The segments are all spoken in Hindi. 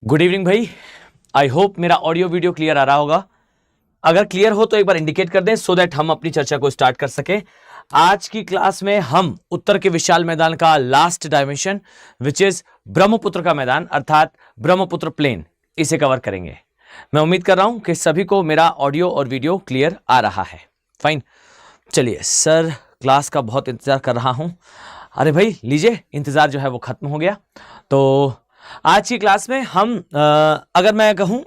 गुड इवनिंग भाई। आई होप मेरा ऑडियो वीडियो क्लियर आ रहा होगा। अगर क्लियर हो तो एक बार इंडिकेट कर दें सो दैट हम अपनी चर्चा को स्टार्ट कर सके। आज की क्लास में हम उत्तर के विशाल मैदान का last dimension which is Brahmaputra का मैदान अर्थात ब्रह्मपुत्र प्लेन, इसे कवर करेंगे। मैं उम्मीद कर रहा हूं कि सभी को मेरा ऑडियो और वीडियो क्लियर आ रहा है। फाइन, चलिए सर, क्लास का बहुत इंतजार कर रहा हूं। अरे भाई लीजिए, इंतजार जो है वो खत्म हो गया। तो आज की क्लास में हम अगर मैं कहूं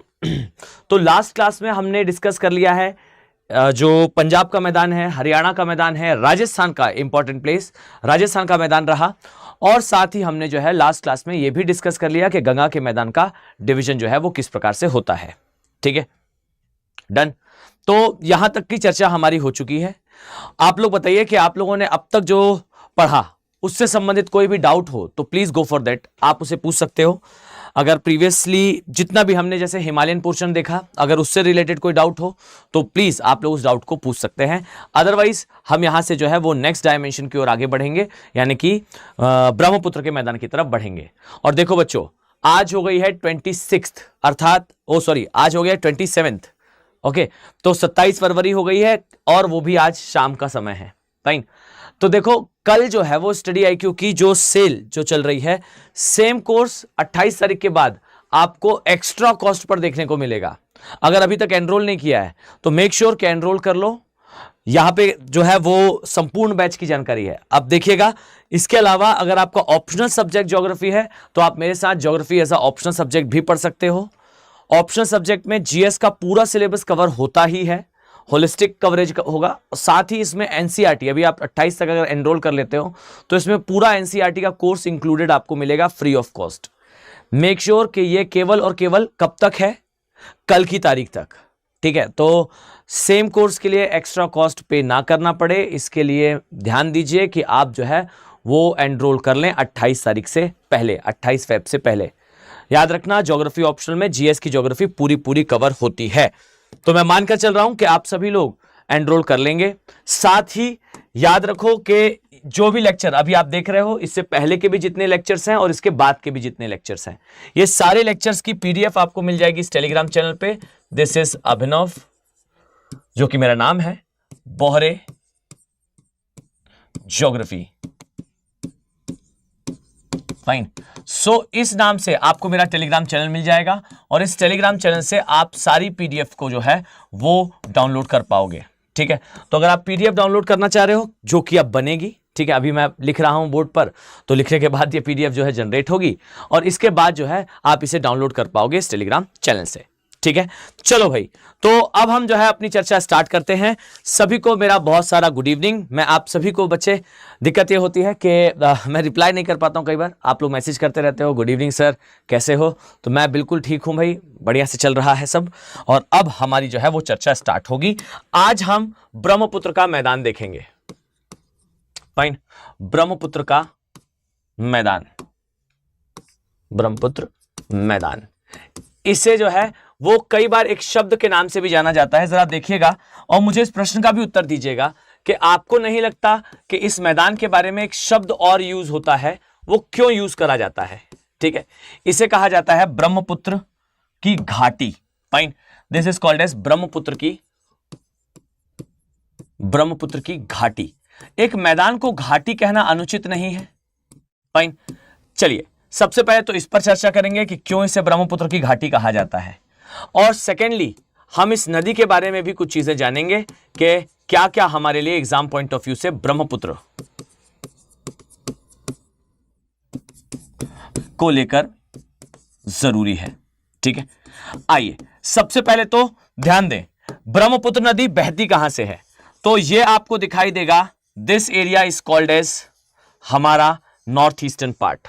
तो लास्ट क्लास में हमने डिस्कस कर लिया है जो पंजाब का मैदान है, हरियाणा का मैदान है, राजस्थान का इंपॉर्टेंट प्लेस राजस्थान का मैदान रहा। और साथ ही हमने जो है लास्ट क्लास में यह भी डिस्कस कर लिया कि गंगा के मैदान का डिवीजन जो है वो किस प्रकार से होता है। ठीक है, डन। तो यहां तक की चर्चा हमारी हो चुकी है। आप लोग बताइए कि आप लोगों ने अब तक जो पढ़ा उससे संबंधित कोई भी डाउट हो तो प्लीज गो फॉर दैट, आप उसे पूछ सकते हो। अगर प्रीवियसली जितना भी हमने जैसे हिमालयन पोर्शन देखा, अगर उससे रिलेटेड कोई डाउट हो तो प्लीज आप लोग उस डाउट को पूछ सकते हैं। अदरवाइज हम यहां से जो है वो नेक्स्ट डायमेंशन की ओर आगे बढ़ेंगे, यानी कि ब्रह्मपुत्र के मैदान की तरफ बढ़ेंगे। और देखो बच्चों, आज हो गई है 26 अर्थात आज हो गया 27। ओके, तो 27 फरवरी हो गई है और वो भी आज शाम का समय है। फाइन, तो देखो कल जो है वो स्टडी आईक्यू की जो सेल जो चल रही है, सेम कोर्स 28 तारीख के बाद आपको एक्स्ट्रा कॉस्ट पर देखने को मिलेगा। अगर अभी तक एनरोल नहीं किया है तो मेक श्योर कि एनरोल कर लो। यहां पे जो है वो संपूर्ण बैच की जानकारी है। अब देखिएगा, इसके अलावा अगर आपका ऑप्शनल सब्जेक्ट ज्योग्राफी है तो आप मेरे साथ geography as a optional subject भी पढ़ सकते हो। ऑप्शनल सब्जेक्ट में जीएस का पूरा सिलेबस कवर होता ही है, होलिस्टिक कवरेज होगा। साथ ही इसमें एनसीईआरटी, अभी आप 28 तक अगर एनरोल कर लेते हो तो इसमें पूरा एनसीईआरटी का कोर्स इंक्लूडेड आपको मिलेगा free of cost. Make sure कि ये केवल और केवल कब तक है, कल की तारीख तक। ठीक है, तो सेम कोर्स के लिए एक्स्ट्रा कॉस्ट पे ना करना पड़े, इसके लिए ध्यान दीजिए कि आप जो है वो एनरोल कर लें 28 तारीख से पहले, 28 फेब से पहले। याद रखना, ज्योग्राफी ऑप्शनल में जीएस की ज्योग्राफी पूरी कवर होती है। तो मैं मानकर चल रहा हूं कि आप सभी लोग एनरोल कर लेंगे। साथ ही याद रखो कि जो भी लेक्चर अभी आप देख रहे हो, इससे पहले के भी जितने लेक्चर्स हैं और इसके बाद के भी जितने लेक्चर्स हैं, ये सारे लेक्चर्स की पीडीएफ आपको मिल जाएगी इस टेलीग्राम चैनल पे। दिस इज अभिनव, जो कि मेरा नाम है, बोहरे ज्योग्राफी। फाइन, सो इस नाम से आपको मेरा टेलीग्राम चैनल मिल जाएगा और इस टेलीग्राम चैनल से आप सारी पीडीएफ को जो है वो डाउनलोड कर पाओगे। ठीक है, तो अगर आप पीडीएफ डाउनलोड करना चाह रहे हो, जो कि अब बनेगी, ठीक है, अभी मैं लिख रहा हूं बोर्ड पर, तो लिखने के बाद ये पीडीएफ जो है जनरेट होगी और इसके बाद जो है आप इसे डाउनलोड कर पाओगे इस टेलीग्राम चैनल से। ठीक है, चलो भाई, तो अब हम जो है अपनी चर्चा स्टार्ट करते हैं। सभी को मेरा बहुत सारा गुड इवनिंग। मैं आप सभी को, बच्चे दिक्कत ये होती है कि मैं रिप्लाई नहीं कर पाता हूं। कई बार आप लोग मैसेज करते रहते हो, गुड इवनिंग सर कैसे हो, तो मैं बिल्कुल ठीक हूं भाई, बढ़िया से चल रहा है सब। और अब हमारी जो है वो चर्चा स्टार्ट होगी। आज हम ब्रह्मपुत्र का मैदान देखेंगे। फाइन, ब्रह्मपुत्र का मैदान, ब्रह्मपुत्र मैदान, इसे जो है वो कई बार एक शब्द के नाम से भी जाना जाता है। जरा देखिएगा और मुझे इस प्रश्न का भी उत्तर दीजिएगा कि आपको नहीं लगता कि इस मैदान के बारे में एक शब्द और यूज होता है, वो क्यों यूज करा जाता है? ठीक है, इसे कहा जाता है ब्रह्मपुत्र की घाटी। Fine, this is called as Brahmaputra की घाटी। एक मैदान को घाटी कहना अनुचित नहीं है। फाइन, चलिए सबसे पहले तो इस पर चर्चा करेंगे कि क्यों इसे ब्रह्मपुत्र की घाटी कहा जाता है, और सेकेंडली हम इस नदी के बारे में भी कुछ चीजें जानेंगे कि क्या क्या हमारे लिए एग्जाम पॉइंट ऑफ व्यू से ब्रह्मपुत्र को लेकर जरूरी है। ठीक है, आइए सबसे पहले तो ध्यान दें, ब्रह्मपुत्र नदी बहती कहां से है, तो यह आपको दिखाई देगा। This area is called as हमारा नॉर्थ ईस्टर्न पार्ट,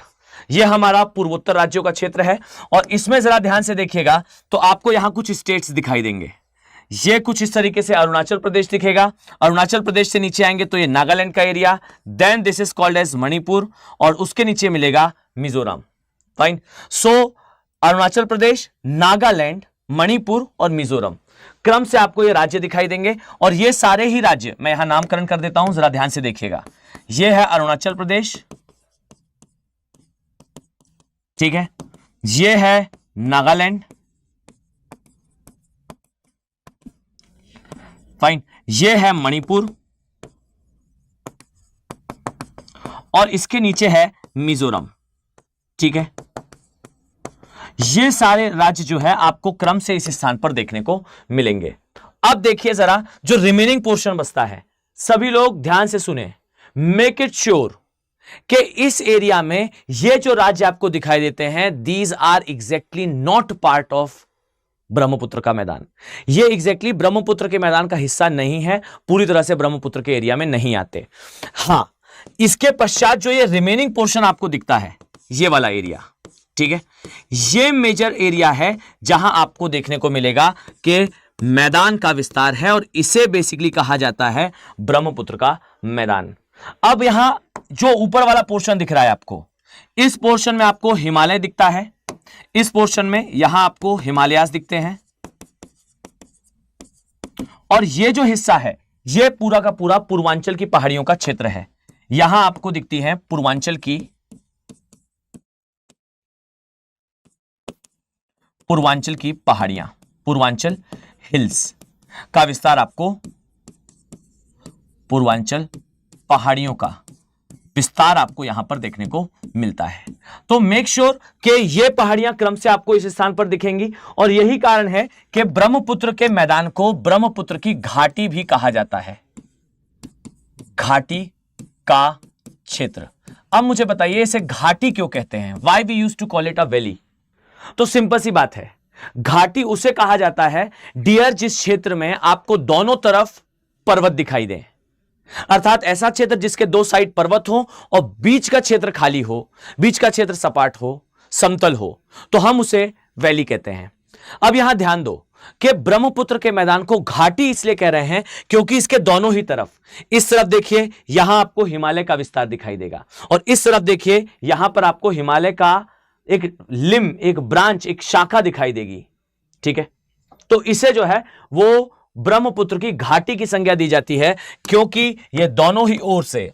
यह हमारा पूर्वोत्तर राज्यों का क्षेत्र है। और इसमें जरा ध्यान से देखिएगा तो आपको यहां कुछ स्टेट्स दिखाई देंगे। यह कुछ इस तरीके से अरुणाचल प्रदेश दिखेगा, अरुणाचल प्रदेश से नीचे आएंगे तो यह नागालैंड का area, then this is called as Manipur, और उसके नीचे मिलेगा मिजोरम। फाइन, सो अरुणाचल प्रदेश, नागालैंड, मणिपुर और मिजोरम क्रम से आपको ये राज्य दिखाई देंगे। और ये सारे ही राज्य मैं यहां नामकरण कर देता हूं, जरा ध्यान से देखिएगा। यह है अरुणाचल प्रदेश, ठीक है, यह है नागालैंड, फाइन, ये है मणिपुर और इसके नीचे है मिजोरम। ठीक है, ये सारे राज्य जो है आपको क्रम से इस स्थान पर देखने को मिलेंगे। अब देखिए जरा जो रिमेनिंग पोर्शन बचता है, सभी लोग ध्यान से सुने, मेक इट श्योर कि इस एरिया में ये जो राज्य आपको दिखाई देते हैं, these are exactly not part of Brahmaputra का मैदान। ये एग्जैक्टली ब्रह्मपुत्र के मैदान का हिस्सा नहीं है, पूरी तरह से ब्रह्मपुत्र के एरिया में नहीं आते। हां, इसके पश्चात जो ये रिमेनिंग पोर्शन आपको दिखता है, ये वाला एरिया, ठीक है, ये मेजर एरिया है जहां आपको देखने को मिलेगा कि मैदान का विस्तार है और इसे बेसिकली कहा जाता है ब्रह्मपुत्र का मैदान। अब यहां जो ऊपर वाला पोर्शन दिख रहा है आपको, इस पोर्शन में आपको हिमालय दिखता है, इस पोर्शन में यहां आपको हिमालयास दिखते हैं, और ये जो हिस्सा है ये पूरा का पूरा पूर्वांचल की पहाड़ियों का क्षेत्र है। यहां आपको दिखती है पूर्वांचल की पहाड़ियां, पूर्वांचल हिल्स का विस्तार, आपको पूर्वांचल पहाड़ियों का विस्तार आपको यहां पर देखने को मिलता है। तो मेक श्योर कि ये पहाड़ियां क्रम से आपको इस स्थान पर दिखेंगी, और यही कारण है कि ब्रह्मपुत्र के मैदान को ब्रह्मपुत्र की घाटी भी कहा जाता है, घाटी का क्षेत्र। अब मुझे बताइए इसे घाटी क्यों कहते हैं, why we use to call it a valley? तो सिंपल सी बात है, घाटी उसे कहा जाता है डियर जिस क्षेत्र में आपको दोनों तरफ पर्वत दिखाई दें, अर्थात ऐसा क्षेत्र जिसके दो साइड पर्वत हो और बीच का क्षेत्र खाली हो, बीच का क्षेत्र सपाट हो, समतल हो, तो हम उसे वैली कहते हैं। अब यहां ध्यान दो कि ब्रह्मपुत्र के मैदान को घाटी इसलिए कह रहे हैं क्योंकि इसके दोनों ही तरफ, इस तरफ देखिए यहां आपको हिमालय का विस्तार दिखाई देगा, और इस तरफ देखिए यहां पर आपको हिमालय का एक लिम, एक ब्रांच, एक शाखा दिखाई देगी। ठीक है, तो इसे जो है वो ब्रह्मपुत्र की घाटी की संज्ञा दी जाती है, क्योंकि ये दोनों ही ओर से,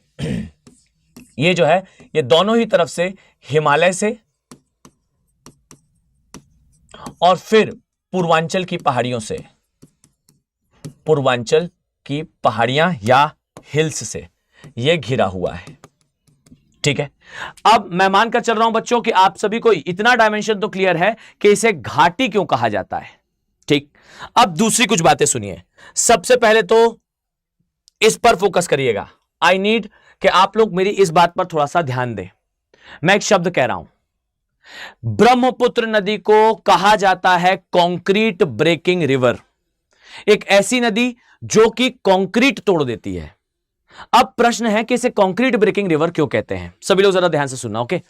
ये जो है ये दोनों ही तरफ से हिमालय से और फिर पूर्वांचल की पहाड़ियों से, पूर्वांचल की पहाड़ियां या हिल्स से ये घिरा हुआ है। ठीक है, अब मैं मानकर चल रहा हूं बच्चों कि आप सभी को इतना डायमेंशन तो क्लियर है कि इसे घाटी क्यों कहा जाता है। ठीक, अब दूसरी कुछ बातें सुनिए। सबसे पहले तो इस पर फोकस करिएगा, आई नीड कि आप लोग मेरी इस बात पर थोड़ा सा ध्यान दें। मैं एक शब्द कह रहा हूं, ब्रह्मपुत्र नदी को कहा जाता है कंक्रीट ब्रेकिंग रिवर, एक ऐसी नदी जो कि कंक्रीट तोड़ देती है। अब प्रश्न है कि इसे कंक्रीट ब्रेकिंग रिवर क्यों कहते हैं? सभी लोग जरा ध्यान से सुनना, ओके?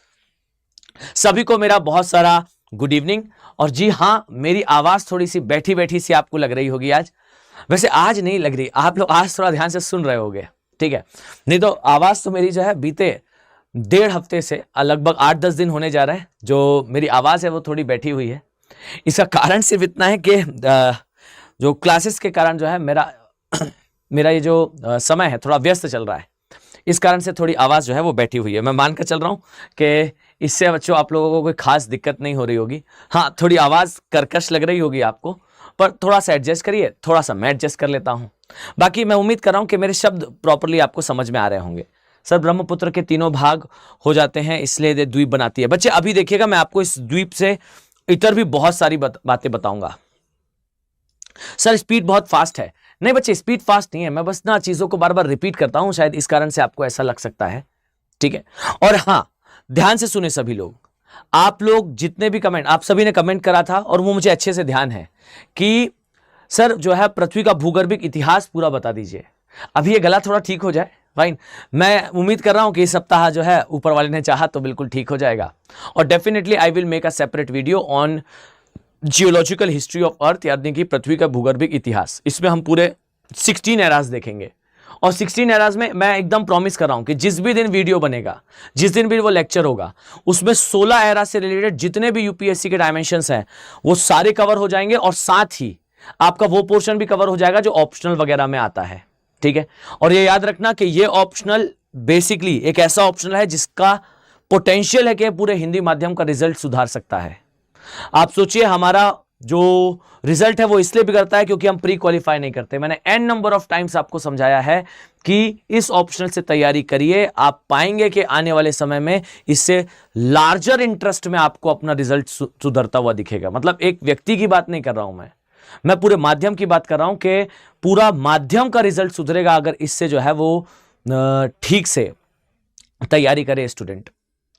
सभी को मेरा बहुत सारा गुड इवनिंग। और जी हां, मेरी आवाज थोड़ी सी बैठी बैठी सी आपको लग रही होगी आज, वैसे आज नहीं लग रही, आप लोग आज थोड़ा ध्यान से सुन रहे होगे, ठीक है? नहीं तो आवाज तो मेरी जो है बीते 1.5 हफ्ते से लगभग 8-10 दिन होने जा रहा है जो मेरी आवाज है वो थोड़ी बैठी हुई है। इसका कारण सिर्फ इतना है कि जो क्लासेस के कारण जो है मेरा ये जो समय है थोड़ा व्यस्त चल रहा है, इस कारण से थोड़ी आवाज़ जो है वो बैठी हुई है। मैं मानकर चल रहा हूँ कि इससे बच्चों आप लोगों को कोई खास दिक्कत नहीं हो रही होगी। हाँ, थोड़ी आवाज़ कर्कश लग रही होगी आपको, पर थोड़ा सा एडजस्ट करिए, थोड़ा सा मैं एडजस्ट कर लेता हूँ। बाकी मैं उम्मीद कर रहा हूँ कि मेरे शब्द प्रॉपरली आपको समझ में आ रहे होंगे। सर, ब्रह्मपुत्र के 3 भाग हो जाते हैं इसलिए ये द्वीप बनाती है। बच्चे अभी देखिएगा, मैं आपको इस द्वीप से इतर भी बहुत सारी बातें बताऊंगा। सर स्पीड बहुत फास्ट है। नहीं बच्चे, स्पीड फास्ट नहीं है, मैं बस ना चीजों को बार बार रिपीट करता हूं, शायद इस कारण से आपको ऐसा लग सकता है। ठीक है, और हाँ, ध्यान से सुने सभी लोग, आप लोग जितने भी कमेंट, आप सभी ने कमेंट करा था और वो मुझे अच्छे से ध्यान है कि सर जो है पृथ्वी का भूगर्भिक इतिहास पूरा बता दीजिए। अभी ये गला थोड़ा ठीक हो जाए, फाइन। मैं उम्मीद कर रहा हूं कि इस सप्ताह जो है ऊपर वाले ने चाहा तो बिल्कुल ठीक हो जाएगा, और definitely I will make a separate video on geological history of earth, यानी कि पृथ्वी का भूगर्भिक इतिहास। इसमें हम पूरे 16 एराज देखेंगे, और 16 एराज में मैं एकदम प्रॉमिस कर रहा हूं कि जिस भी दिन वीडियो बनेगा, जिस दिन भी वो लेक्चर होगा, उसमें 16 एराज से रिलेटेड जितने भी यूपीएससी के डायमेंशंस हैं वो सारे कवर हो जाएंगे, और साथ ही आपका वो पोर्शन भी कवर हो जाएगा जो ऑप्शनल वगैरह में आता है। ठीक है, और ये याद रखना कि ये ऑप्शनल बेसिकली एक ऐसा ऑप्शनल है जिसका पोटेंशियल है कि पूरे हिंदी माध्यम का रिजल्ट सुधार सकता है। आप सोचिए हमारा जो रिजल्ट है वो इसलिए बिगड़ता है क्योंकि हम प्री क्वालिफाई नहीं करते। मैंने एन नंबर ऑफ टाइम्स आपको समझाया है कि इस ऑप्शनल से तैयारी करिए, आप पाएंगे कि आने वाले समय में इससे लार्जर इंटरेस्ट में आपको अपना रिजल्ट सुधरता हुआ दिखेगा। मतलब एक व्यक्ति की बात नहीं कर रहा हूं मैं पूरे माध्यम की बात कर रहा हूं कि पूरा माध्यम का रिजल्ट सुधरेगा अगर इससे जो है वो ठीक से तैयारी करे स्टूडेंट।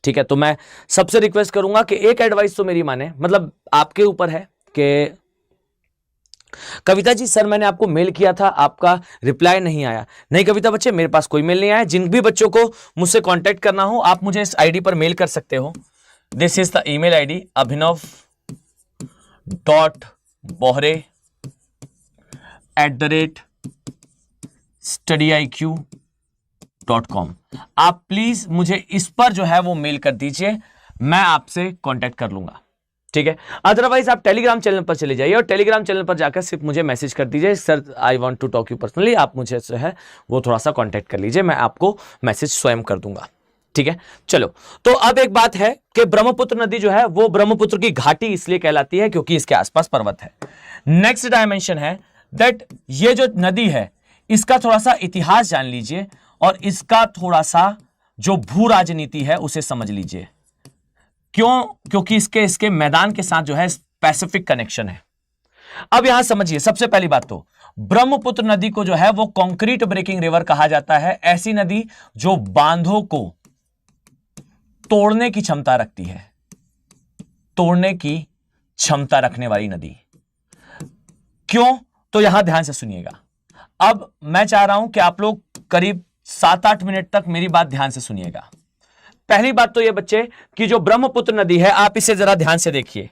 ठीक है, तो मैं सबसे रिक्वेस्ट करूंगा कि एक एडवाइस तो मेरी माने, मतलब आपके ऊपर है कि कविता जी सर मैंने आपको मेल किया था, आपका रिप्लाई नहीं आया। नहीं कविता बच्चे, मेरे पास कोई मेल नहीं आया। जिन भी बच्चों को मुझसे कांटेक्ट करना हो आप मुझे इस आईडी पर मेल कर सकते हो। This is the email ID abhinav.bohre@studiiq.com। आप प्लीज मुझे इस पर जो है वो मेल कर दीजिए, मैं आपसे कांटेक्ट कर लूंगा। ठीक है, अदरवाइज आप टेलीग्राम चैनल पर चले जाइए और टेलीग्राम चैनल पर जाकर सिर्फ मुझे मैसेज कर दीजिए, sir I want to talk you personally. आप मुझे जो है वो थोड़ा सा कांटेक्ट कर लीजिए, मैं आपको मैसेज स्वयं कर दूंगा। ठीक है, चलो तो अब एक बात है कि ब्रह्मपुत्र नदी जो है वो ब्रह्मपुत्र की घाटी इसलिए कहलाती है क्योंकि इसके आसपास पर्वत है। नेक्स्ट डायमेंशन है दैट ये जो नदी है इसका थोड़ा सा इतिहास जान लीजिए और इसका थोड़ा सा जो भू राजनीति है उसे समझ लीजिए। क्यों? क्योंकि इसके मैदान के साथ जो है स्पेसिफिक कनेक्शन है। अब यहां समझिए, सबसे पहली बात तो ब्रह्मपुत्र नदी को जो है वो कंक्रीट ब्रेकिंग रिवर कहा जाता है। ऐसी नदी जो बांधों को तोड़ने की क्षमता रखती है, तोड़ने की क्षमता रखने वाली नदी। क्यों? तो यहां ध्यान से सुनिएगा। अब मैं चाह रहा हूं कि आप लोग करीब 7-8 मिनट तक मेरी बात ध्यान से सुनिएगा। पहली बात तो ये बच्चे कि जो ब्रह्मपुत्र नदी है आप इसे जरा ध्यान से देखिए।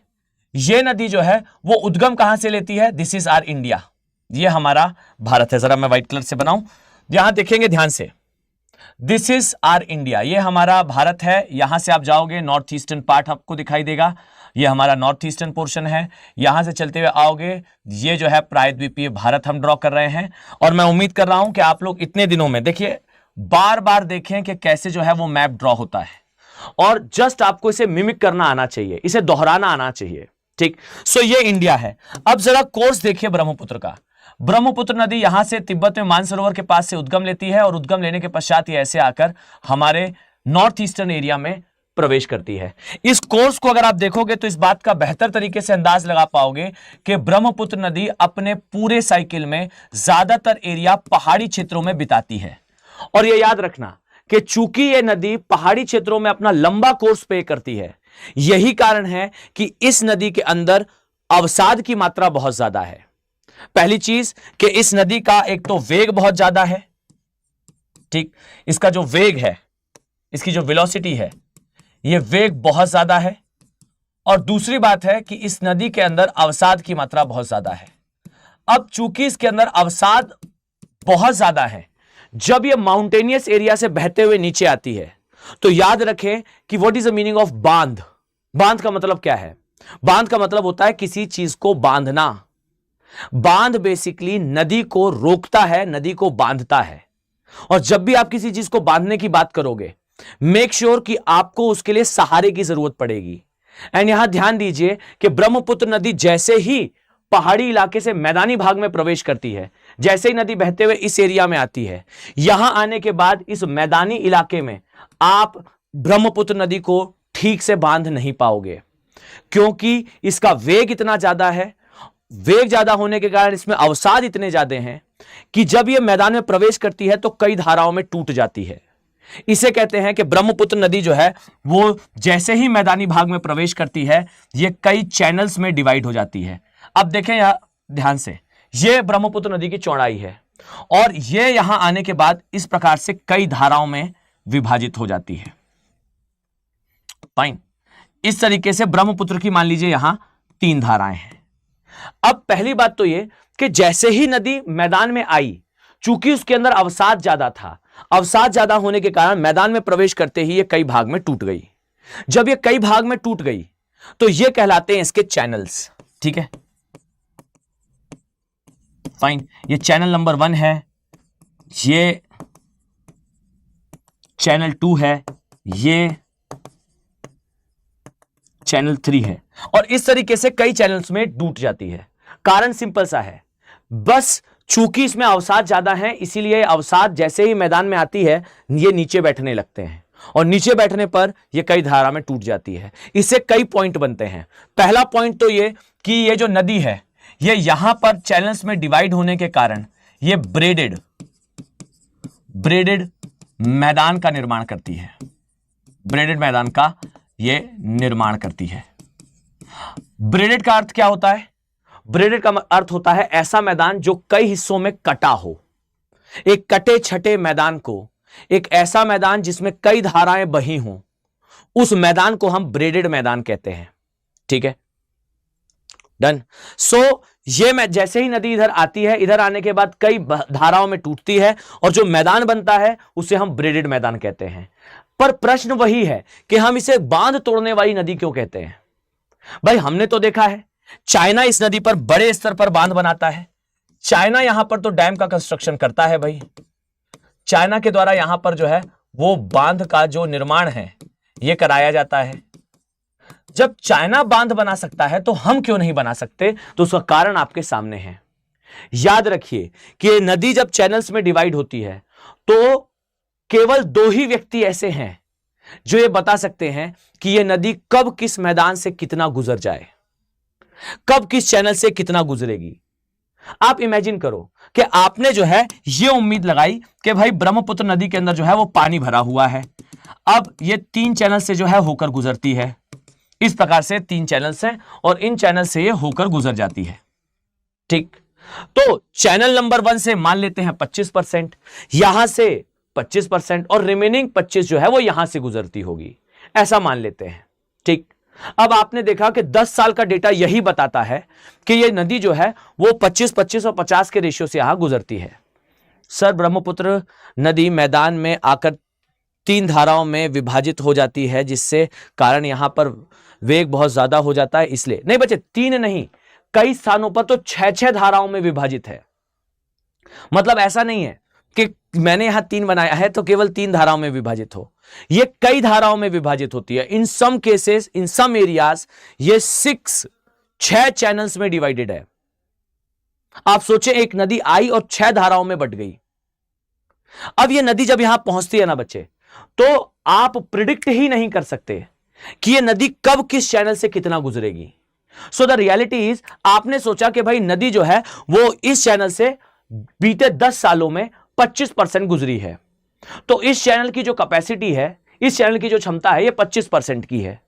ये नदी जो है वो उद्गम कहां से लेती है? दिस इज आर इंडिया, ये हमारा भारत है। जरा मैं व्हाइट कलर से बनाऊं, यहां देखेंगे ध्यान से, दिस इज आर इंडिया, ये हमारा भारत है। यहां से आप जाओगे नॉर्थ ईस्टर्न पार्ट आपको दिखाई देगा, ये हमारा नॉर्थ ईस्टर्न पोर्शन है। यहां से चलते हुए आओगे, ये जो है प्रायद्वीपीय भारत हम ड्रॉ कर रहे हैं। और मैं उम्मीद कर रहा हूं कि आप लोग इतने दिनों में देखिए, बार बार देखें कि कैसे जो है वो मैप ड्रॉ होता है और जस्ट आपको इसे मिमिक करना आना चाहिए, इसे दोहराना आना चाहिए। ठीक, सो ये इंडिया है। अब जरा कोर्स देखिए ब्रह्मपुत्र का। ब्रह्मपुत्र नदी यहां से तिब्बत में मानसरोवर के पास से उद्गम लेती है और उद्गम लेने के पश्चात ये ऐसे आकर हमारे नॉर्थ ईस्टर्न एरिया में प्रवेश करती है। इस कोर्स को अगर आप देखोगे तो इस बात का बेहतर तरीके से अंदाज लगा पाओगे कि ब्रह्मपुत्र नदी अपने पूरे साइकिल में ज्यादातर एरिया पहाड़ी क्षेत्रों में बिताती है। और यह याद रखना कि चूंकि यह नदी पहाड़ी क्षेत्रों में अपना लंबा कोर्स तय करती है, यही कारण है कि इस नदी के अंदर अवसाद की मात्रा बहुत ज्यादा है। पहली चीज कि इस नदी का एक तो वेग बहुत ज्यादा है। ठीक, इसका जो वेग है, इसकी जो वेलोसिटी है, यह वेग बहुत ज्यादा है। और दूसरी बात है कि इस नदी के अंदर अवसाद की मात्रा बहुत ज्यादा है। अब चूंकि इसके अंदर अवसाद बहुत ज्यादा है, जब यह माउंटेनियस एरिया से बहते हुए नीचे आती है तो याद रखें कि what is the meaning of बांध। बांध का मतलब क्या है? बांध का मतलब होता है किसी चीज को बांधना। बांध बेसिकली नदी को रोकता है, नदी को बांधता है। और जब भी आप किसी चीज को बांधने की बात करोगे, मेक श्योर कि आपको उसके लिए सहारे की जरूरत पड़ेगी। एंड यहां ध्यान दीजिए कि ब्रह्मपुत्र नदी जैसे ही पहाड़ी इलाके से मैदानी भाग में प्रवेश करती है, जैसे ही नदी बहते हुए इस एरिया में आती है, यहां आने के बाद इस मैदानी इलाके में आप ब्रह्मपुत्र नदी को ठीक से बांध नहीं पाओगे, क्योंकि इसका वेग इतना ज्यादा है। वेग ज्यादा होने के कारण इसमें अवसाद इतने ज्यादा हैं कि जब यह मैदान में प्रवेश करती है तो कई धाराओं में टूट जाती है। इसे कहते हैं कि ब्रह्मपुत्र नदी जो है वो जैसे ही मैदानी भाग में प्रवेश करती है, यह कई चैनल्स में डिवाइड हो जाती है। अब देखें यहां ध्यान से, यह ब्रह्मपुत्र नदी की चौड़ाई है और यह यहां आने के बाद इस प्रकार से कई धाराओं में विभाजित हो जाती है। फाइन, इस तरीके से ब्रह्मपुत्र की मान लीजिए यहां 3 धाराएं हैं। अब पहली बात तो यह कि जैसे ही नदी मैदान में आई, चूंकि उसके अंदर अवसाद ज्यादा था, अवसाद ज्यादा होने के कारण मैदान में प्रवेश करते ही यह कई भाग में टूट गई। जब यह कई भाग में टूट गई तो यह कहलाते हैं इसके चैनल्स। ठीक है, फाइन, ये चैनल नंबर 1 है, ये चैनल 2 है, ये चैनल 3 है। और इस तरीके से कई चैनल्स में टूट जाती है। कारण सिंपल सा है, बस चूंकि इसमें अवसाद ज्यादा है, इसीलिए अवसाद जैसे ही मैदान में आती है ये नीचे बैठने लगते हैं और नीचे बैठने पर ये कई धारा में टूट जाती है। इससे कई पॉइंट बनते हैं। पहला पॉइंट तो ये कि ये जो नदी है ये यहां पर चैनल्स में डिवाइड होने के कारण ये ब्रेडेड मैदान का निर्माण करती है। ब्रेडेड मैदान का ये निर्माण करती है। ब्रेडेड का अर्थ क्या होता है? ब्रेडेड का अर्थ होता है ऐसा मैदान जो कई हिस्सों में कटा हो। एक कटे छटे मैदान को, एक ऐसा मैदान जिसमें कई धाराएं बही हों, उस मैदान को हम ब्रेडेड मैदान कहते हैं। ठीक है, डन। सो ये जैसे ही नदी इधर आती है, इधर आने के बाद कई धाराओं में टूटती है और जो मैदान बनता है उसे हम ब्रेडेड मैदान कहते हैं। पर प्रश्न वही है कि हम इसे बांध तोड़ने वाली नदी क्यों कहते हैं? भाई हमने तो देखा है चाइना इस नदी पर बड़े स्तर पर बांध बनाता है। चाइना यहां पर तो डैम का कंस्ट्रक्शन करता है। भाई चाइना के द्वारा यहां पर जो है वो बांध का जो निर्माण है ये कराया जाता है। जब चाइना बांध बना सकता है तो हम क्यों नहीं बना सकते? तो उसका कारण आपके सामने है। याद रखिए कि नदी जब चैनल्स में डिवाइड होती है तो केवल दो ही व्यक्ति ऐसे हैं जो ये बता सकते हैं कि ये नदी कब किस मैदान से कितना गुजर जाए, कब किस चैनल से कितना गुजरेगी। आप इमेजिन करो कि आपने जो है ये उम्मीद लगाई कि भाई ब्रह्मपुत्र नदी के अंदर जो है वो पानी भरा हुआ है, अब ये 3 चैनल से जो है होकर गुजरती है। इस प्रकार से 3 चैनल्स हैं और इन चैनल से ये होकर गुजर जाती है। ठीक, तो चैनल नंबर 1 से मान लेते हैं 25%, यहां से 25% और रिमेनिंग 25 जो है वो यहां से गुजरती होगी, ऐसा मान लेते हैं। ठीक, अब आपने देखा कि 10 साल का डेटा यही बताता है कि ये नदी जो है वो 25, 25 और 50 के रेशियो से यहां गुजरती है। सर ब्रह्मपुत्र नदी मैदान में आकर 3 धाराओं में विभाजित हो जाती है, जिससे कारण यहां पर वेग बहुत ज्यादा हो जाता है, इसलिए नहीं बच्चे 3 नहीं, कई स्थानों पर तो 6-6 धाराओं में विभाजित है। मतलब ऐसा नहीं है कि मैंने यहां 3 बनाया है तो केवल 3 धाराओं में विभाजित हो, ये कई धाराओं में विभाजित होती है। इन सम केसेस, इन सम एरियाज ये 6 चैनल्स में डिवाइडेड है। आप सोचें एक नदी आई और 6 धाराओं में बट गई। अब ये नदी जब यहां पहुंचती है ना बच्चे, तो आप प्रिडिक्ट ही नहीं कर सकते कि ये नदी कब किस चैनल से कितना गुजरेगी। सो द रियलिटी इज, आपने सोचा कि भाई नदी जो है वो इस चैनल से बीते 10 सालों में 25% गुजरी है, तो इस चैनल की जो कैपेसिटी है, इस चैनल की जो क्षमता है ये 25% की है।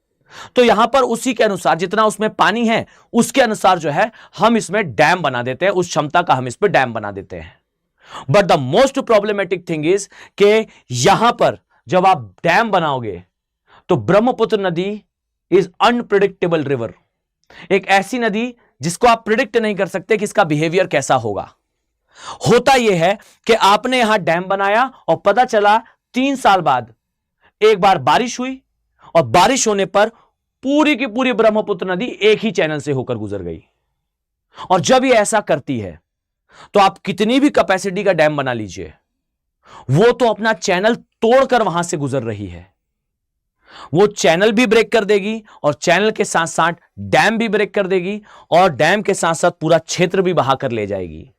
तो यहां पर उसी के अनुसार जितना उसमें पानी है उसके अनुसार जो है हम इसमें डैम बना देते हैं, उस क्षमता का हम इस पर डैम बना देते हैं। But the most problematic thing is कि यहां पर जब आप डैम बनाओगे तो ब्रह्मपुत्र नदी इज अनप्रिडिक्टेबल रिवर, एक ऐसी नदी जिसको आप प्रिडिक्ट नहीं कर सकते कि इसका बिहेवियर कैसा होगा। होता यह है कि आपने यहां डैम बनाया और पता चला 3 साल बाद एक बार बारिश हुई और बारिश होने पर पूरी की पूरी ब्रह्मपुत्र नदी एक ही चैनल से होकर गुजर गई। और जब ये ऐसा करती है तो आप कितनी भी कैपेसिटी का डैम बना लीजिए, वो तो अपना चैनल तोड़कर वहां से गुजर रही है। वो चैनल भी ब्रेक कर देगी और चैनल के साथ साथ डैम भी ब्रेक कर देगी और डैम के साथ साथ पूरा क्षेत्र भी बहाकर ले जाएगी।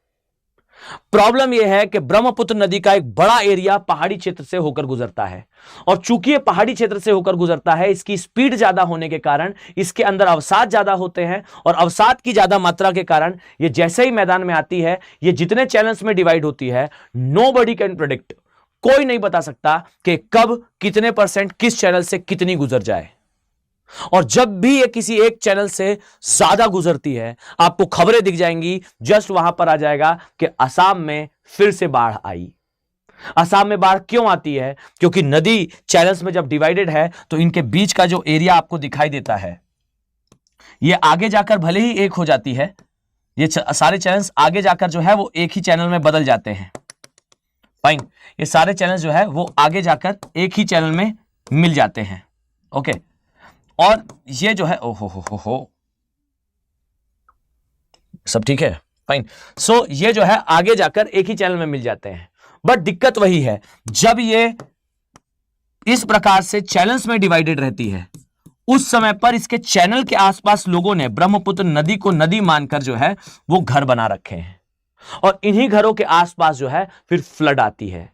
प्रॉब्लम यह है कि ब्रह्मपुत्र नदी का एक बड़ा एरिया पहाड़ी क्षेत्र से होकर गुजरता है और चूंकि ये पहाड़ी क्षेत्र से होकर गुजरता है, इसकी स्पीड ज्यादा होने के कारण इसके अंदर अवसाद ज्यादा होते हैं और अवसाद की ज्यादा मात्रा के कारण ये जैसे ही मैदान में आती है, ये जितने चैनल्स में डिवाइड होती है, नोबडी कैन प्रेडिक्ट, कोई नहीं बता सकता कि कब कितने % किस चैनल से कितनी गुजर जाए। और जब भी ये किसी एक चैनल से ज्यादा गुजरती है आपको खबरें दिख जाएंगी, जस्ट वहां पर आ जाएगा कि असम में फिर से बाढ़ आई। असम में बाढ़ क्यों आती है? क्योंकि नदी चैनल्स में जब डिवाइडेड है तो इनके बीच का जो एरिया आपको दिखाई देता है ये आगे जाकर भले ही एक हो जाती है, ये सारे चैनल्स आगे जाकर जो है वो एक ही चैनल में बदल जाते हैं। फाइन, ये सारे चैनल जो है वो आगे जाकर एक ही चैनल में मिल जाते हैं। ओके, और ये जो है हो सब ठीक है, फाइन। सो ये जो है आगे जाकर एक ही चैनल में मिल जाते हैं। बट दिक्कत वही है, जब ये इस प्रकार से चैनल्स में डिवाइडेड रहती है उस समय पर इसके चैनल के आसपास लोगों ने ब्रह्मपुत्र नदी को नदी मानकर जो है वो घर बना रखे हैं, और इन्हीं घरों के आसपास जो है फिर फ्लड आती है।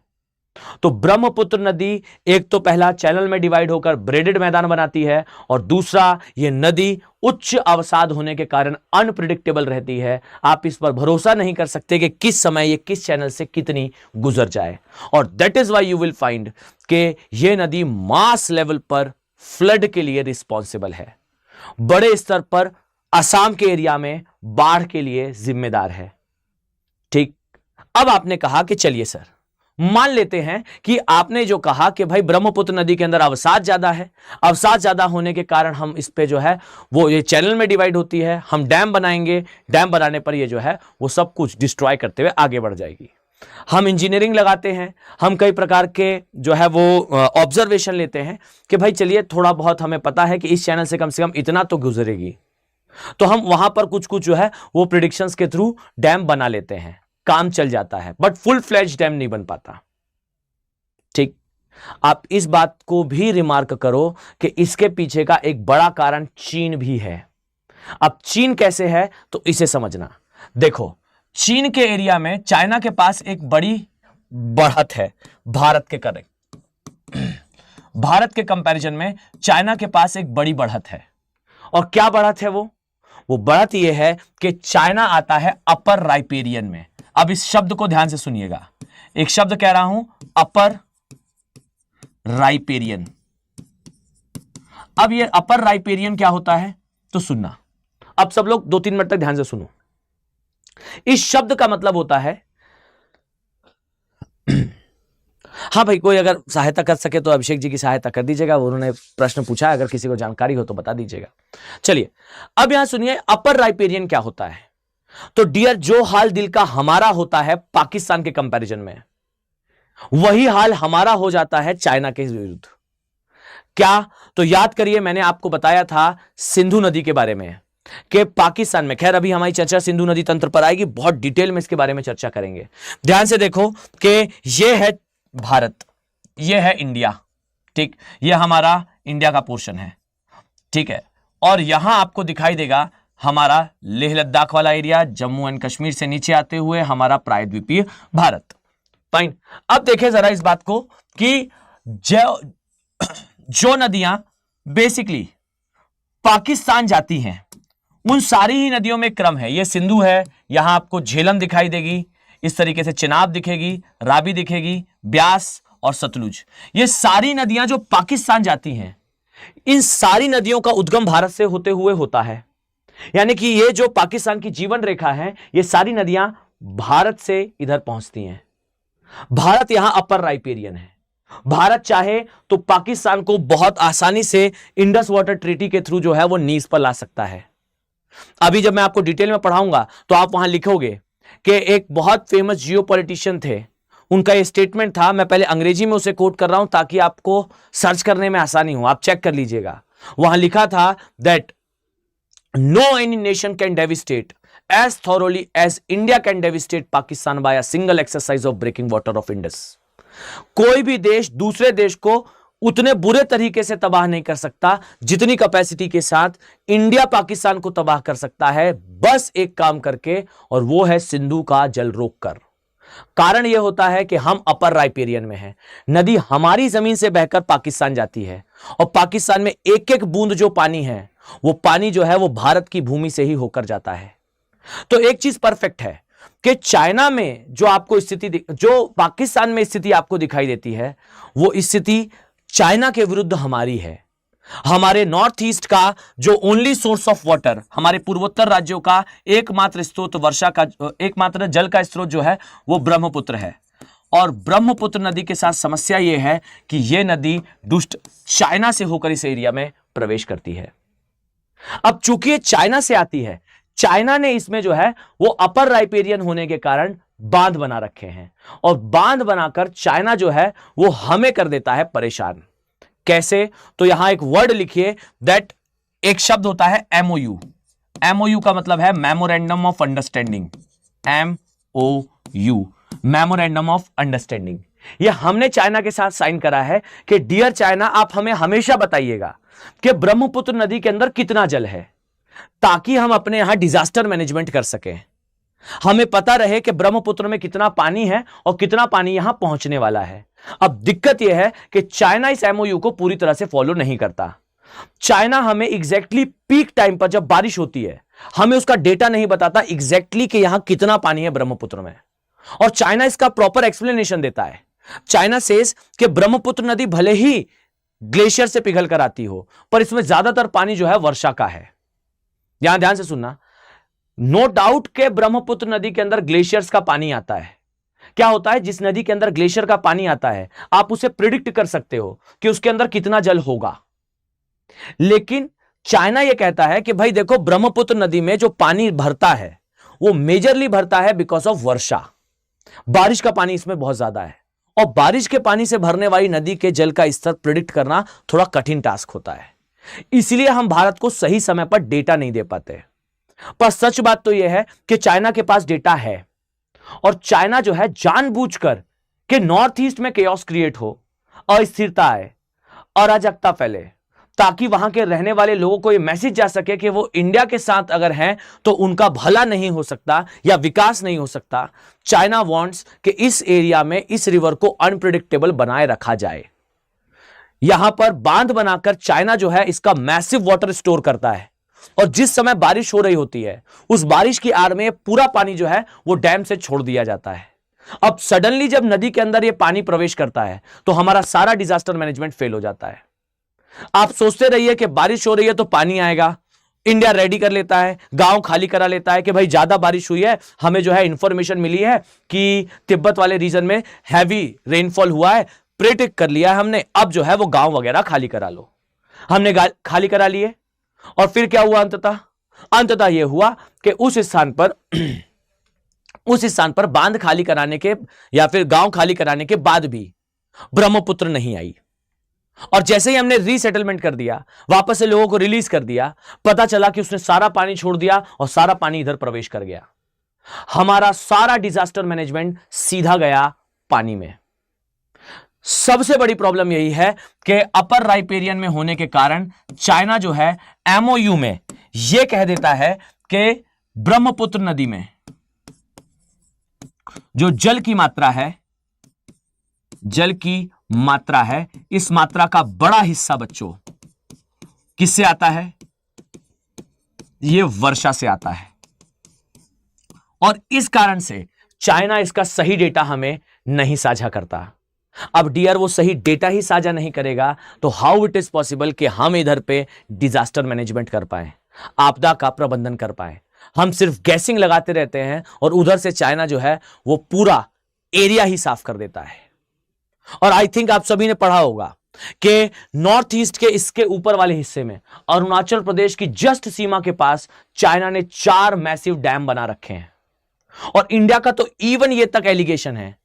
तो ब्रह्मपुत्र नदी एक तो पहला चैनल में डिवाइड होकर ब्रेडेड मैदान बनाती है, और दूसरा ये नदी उच्च अवसाद होने के कारण अनप्रिडिक्टेबल रहती है। आप इस पर भरोसा नहीं कर सकते कि किस समय ये किस चैनल से कितनी गुजर जाए, और that is why you will find कि ये नदी मास लेवल पर फ्लड के लिए रिस्पॉन्सिबल है, बड़े स्तर पर असम के एरिया में बाढ़ के लिए जिम्मेदार है। ठीक, अब आपने कहा कि चलिए सर, मान लेते हैं कि आपने जो कहा कि भाई ब्रह्मपुत्र नदी के अंदर अवसाद ज्यादा है, अवसाद ज्यादा होने के कारण हम इस पे जो है वो ये चैनल में डिवाइड होती है, हम डैम बनाएंगे, डैम बनाने पर ये जो है वो सब कुछ डिस्ट्रॉय करते हुए आगे बढ़ जाएगी। हम इंजीनियरिंग लगाते हैं, हम कई प्रकार के जो है वो ऑब्जर्वेशन लेते हैं कि भाई चलिए थोड़ा बहुत हमें पता है कि इस चैनल से कम इतना तो गुजरेगी, तो हम वहां पर कुछ कुछ जो है वो प्रिडिक्शंस के थ्रू डैम बना लेते हैं, काम चल जाता है, बट फुल फ्लैज डैम नहीं बन पाता। ठीक, आप इस बात को भी रिमार्क करो कि इसके पीछे का एक बड़ा कारण चीन भी है। अब चीन कैसे है तो इसे समझना। देखो, चीन के एरिया में चाइना के पास एक बड़ी बढ़त है भारत के भारत के कंपैरिजन में चाइना के पास एक बड़ी बढ़त है। और क्या बढ़त है वो बढ़त यह है कि चाइना आता है अपर राइपेरियन में। अब इस शब्द को ध्यान से सुनिएगा, एक शब्द कह रहा हूं, अपर राइपेरियन। अब ये अपर राइपेरियन क्या होता है तो सुनना, अब सब लोग 2-3 मिनट तक ध्यान से सुनो। इस शब्द का मतलब होता है हाँ भाई, कोई अगर सहायता कर सके तो अभिषेक जी की सहायता कर दीजिएगा, उन्होंने प्रश्न पूछा, अगर किसी को जानकारी हो तो बता दीजिएगा। चलिए अब यहां सुनिए, अपर राइपेरियन क्या होता है। तो डियर, जो हाल दिल का हमारा होता है पाकिस्तान के कंपैरिजन में, वही हाल हमारा हो जाता है चाइना के विरुद्ध। क्या? तो याद करिए, मैंने आपको बताया था सिंधु नदी के बारे में कि पाकिस्तान में, खैर अभी हमारी चर्चा सिंधु नदी तंत्र पर आएगी, बहुत डिटेल में इसके बारे में चर्चा करेंगे। ध्यान से देखो कि यह है भारत, यह है इंडिया, ठीक, यह हमारा इंडिया का पोर्शन है, ठीक है, और यहां आपको दिखाई देगा हमारा लेह लद्दाख वाला एरिया, जम्मू एंड कश्मीर से नीचे आते हुए हमारा प्रायद्वीपीय भारत। फाइन, अब देखें जरा इस बात को कि जो नदियां बेसिकली पाकिस्तान जाती हैं, उन सारी ही नदियों में क्रम है। ये सिंधु है, यहां आपको झेलम दिखाई देगी, इस तरीके से चिनाब दिखेगी, रावी दिखेगी, ब्यास और सतलुज, ये सारी नदियां जो पाकिस्तान जाती हैं, इन सारी नदियों का उद्गम भारत से होते हुए होता है। यानी कि ये जो पाकिस्तान की जीवन रेखा है, ये सारी नदियां भारत से इधर पहुंचती हैं। भारत यहां अपर राइपेरियन है। भारत चाहे तो पाकिस्तान को बहुत आसानी से इंडस वाटर ट्रीटी के थ्रू जो है वो नीज पर ला सकता है। अभी जब मैं आपको डिटेल में पढ़ाऊंगा तो आप वहां लिखोगे कि एक बहुत फेमस जियोपॉलिटिशियन थे, उनका ये स्टेटमेंट था, मैं पहले अंग्रेजी में उसे कोट कर रहा हूं ताकि आपको सर्च करने में आसानी हो, आप चेक कर लीजिएगा। वहां लिखा था that no any nation can devastate as thoroughly as India can devastate Pakistan by a single exercise of breaking water of Indus। कोई भी देश दूसरे देश को उतने बुरे तरीके से तबाह नहीं कर सकता जितनी कैपेसिटी के साथ इंडिया पाकिस्तान को तबाह कर सकता है, बस एक काम करके, और वो है सिंधु का जल रोककर। कारण यह होता है कि हम अपर राइपेरियन में हैं, नदी हमारी जमीन से बहकर पाकिस्तान जाती है, और पाकिस्तान में एक एक बूंद जो पानी है, वो पानी जो है वो भारत की भूमि से ही होकर जाता है। तो एक चीज परफेक्ट है कि चाइना में जो आपको स्थिति, जो पाकिस्तान में स्थिति आपको दिखाई देती है, वो स्थिति चाइना के विरुद्ध हमारी है। हमारे नॉर्थ ईस्ट का जो ओनली सोर्स ऑफ वाटर, हमारे पूर्वोत्तर राज्यों का एकमात्र स्रोत वर्षा का, एकमात्र जल का स्रोत जो है वो ब्रह्मपुत्र है। और ब्रह्मपुत्र नदी के साथ समस्या यह है कि यह नदी दुष्ट चाइना से होकर इस एरिया में प्रवेश करती है। अब चूंकि ये चाइना से आती है, चाइना ने इसमें जो है वो अपर राइपेरियन होने के कारण बांध बना रखे हैं, और बांध बनाकर चाइना जो है वो हमें कर देता है परेशान। कैसे? तो यहां एक वर्ड लिखिए दैट, एक शब्द होता है एमओयू। एमओयू का मतलब है memorandum of understanding. MOU, memorandum of understanding. ये हमने चाइना के साथ साइन करा है कि डियर चाइना, आप हमें हमेशा बताइएगा कि ब्रह्मपुत्र नदी के अंदर कितना जल है, ताकि हम अपने यहां डिजास्टर मैनेजमेंट कर सकें। हमें पता रहे कि ब्रह्मपुत्र में कितना पानी है और कितना पानी यहां पहुंचने वाला है। अब दिक्कत यह है कि चाइना इस एमओयू को पूरी तरह से फॉलो नहीं करता। चाइना हमें एग्जैक्टली पीक टाइम पर जब बारिश होती है, हमें उसका डेटा नहीं बताता एग्जैक्टली कि यहां कितना पानी है ब्रह्मपुत्र में, और चाइना इसका प्रॉपर एक्सप्लेनेशन देता है। चाइना सेज कि ब्रह्मपुत्र नदी भले ही ग्लेशियर से पिघल कर आती हो, पर इसमें ज्यादातर पानी जो है वर्षा का है। यहां ध्यान से सुनना, नो डाउट के ब्रह्मपुत्र नदी के अंदर ग्लेशियर्स का पानी आता है। क्या होता है, जिस नदी के अंदर ग्लेशियर का पानी आता है, आप उसे प्रिडिक्ट कर सकते हो कि उसके अंदर कितना जल होगा। लेकिन चाइना यह कहता है कि भाई देखो, ब्रह्मपुत्र नदी में जो पानी भरता है वो मेजरली भरता है बिकॉज ऑफ वर्षा। बारिश का पानी इसमें बहुत ज्यादा है, और बारिश के पानी से भरने वाली नदी के जल का स्तर प्रिडिक्ट करना थोड़ा कठिन टास्क होता है। इसलिए हम भारत को सही समय पर डेटा नहीं दे पाते। पर सच बात तो यह है कि चाइना के पास डेटा है, और चाइना जो है जानबूझकर कि नॉर्थ ईस्ट में केओस क्रिएट हो, अस्थिरता आए, अराजकता फैले, ताकि वहां के रहने वाले लोगों को यह मैसेज जा सके कि वो इंडिया के साथ अगर हैं तो उनका भला नहीं हो सकता या विकास नहीं हो सकता। चाइना वांट्स कि इस एरिया में इस रिवर को अनप्रिडिक्टेबल बनाए रखा जाए। यहां पर बांध बनाकर चाइना जो है इसका मैसिव वाटर स्टोर करता है, और जिस समय बारिश हो रही होती है उस बारिश की आड़ में पूरा पानी जो है वो डैम से छोड़ दिया जाता है। अब सडनली जब नदी के अंदर ये पानी प्रवेश करता है तो हमारा सारा डिजास्टर मैनेजमेंट फेल हो जाता है। आप सोचते रहिए कि बारिश हो रही है तो पानी आएगा, इंडिया रेडी कर लेता है, गांव खाली करा लेता है कि भाई ज्यादा बारिश हुई है, हमें जो है इंफॉर्मेशन मिली है कि तिब्बत वाले रीजन में हैवी रेनफॉल हुआ है, प्रेडिक्ट कर लिया है हमने, अब जो है वो गांव वगैरह खाली करा लो। हमने खाली करा लिए, और फिर क्या हुआ अंततः यह हुआ कि उस स्थान पर बांध खाली कराने के या फिर गांव खाली कराने के बाद भी ब्रह्मपुत्र नहीं आई। और जैसे ही हमने रीसेटलमेंट कर दिया, वापस से लोगों को रिलीज कर दिया, पता चला कि उसने सारा पानी छोड़ दिया और सारा पानी इधर प्रवेश कर गया। हमारा सारा डिजास्टर मैनेजमेंट सीधा गया पानी में। सबसे बड़ी प्रॉब्लम यही है कि अपर राइपेरियन में होने के कारण चाइना जो है एमओयू में यह कह देता है कि ब्रह्मपुत्र नदी में जो जल की मात्रा है, इस मात्रा का बड़ा हिस्सा बच्चों किससे आता है? यह वर्षा से आता है। और इस कारण से चाइना इसका सही डेटा हमें नहीं साझा करता। अब डियर, वो सही डेटा ही साझा नहीं करेगा तो हाउ इट इज पॉसिबल कि हम इधर पे डिजास्टर मैनेजमेंट कर पाए, आपदा का प्रबंधन कर पाए? हम सिर्फ गैसिंग लगाते रहते हैं और उधर से चाइना जो है वो पूरा एरिया ही साफ कर देता है। और आई थिंक आप सभी ने पढ़ा होगा कि नॉर्थ ईस्ट के इसके ऊपर वाले हिस्से में अरुणाचल प्रदेश की जस्ट सीमा के पास चाइना ने 4 मैसिव डैम बना रखे हैं। और इंडिया का तो इवन ये तक एलिगेशन है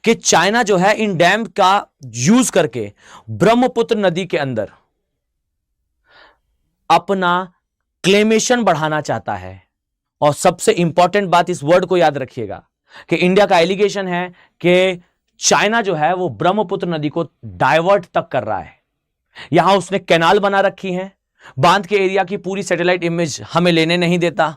कि चाइना जो है इन डैम का यूज करके ब्रह्मपुत्र नदी के अंदर अपना क्लेमेशन बढ़ाना चाहता है। और सबसे इंपॉर्टेंट बात, इस वर्ड को याद रखिएगा कि इंडिया का एलिगेशन है कि चाइना जो है वो ब्रह्मपुत्र नदी को डाइवर्ट तक कर रहा है। यहां उसने कैनाल बना रखी है, बांध के एरिया की पूरी सैटेलाइट इमेज हमें लेने नहीं देता।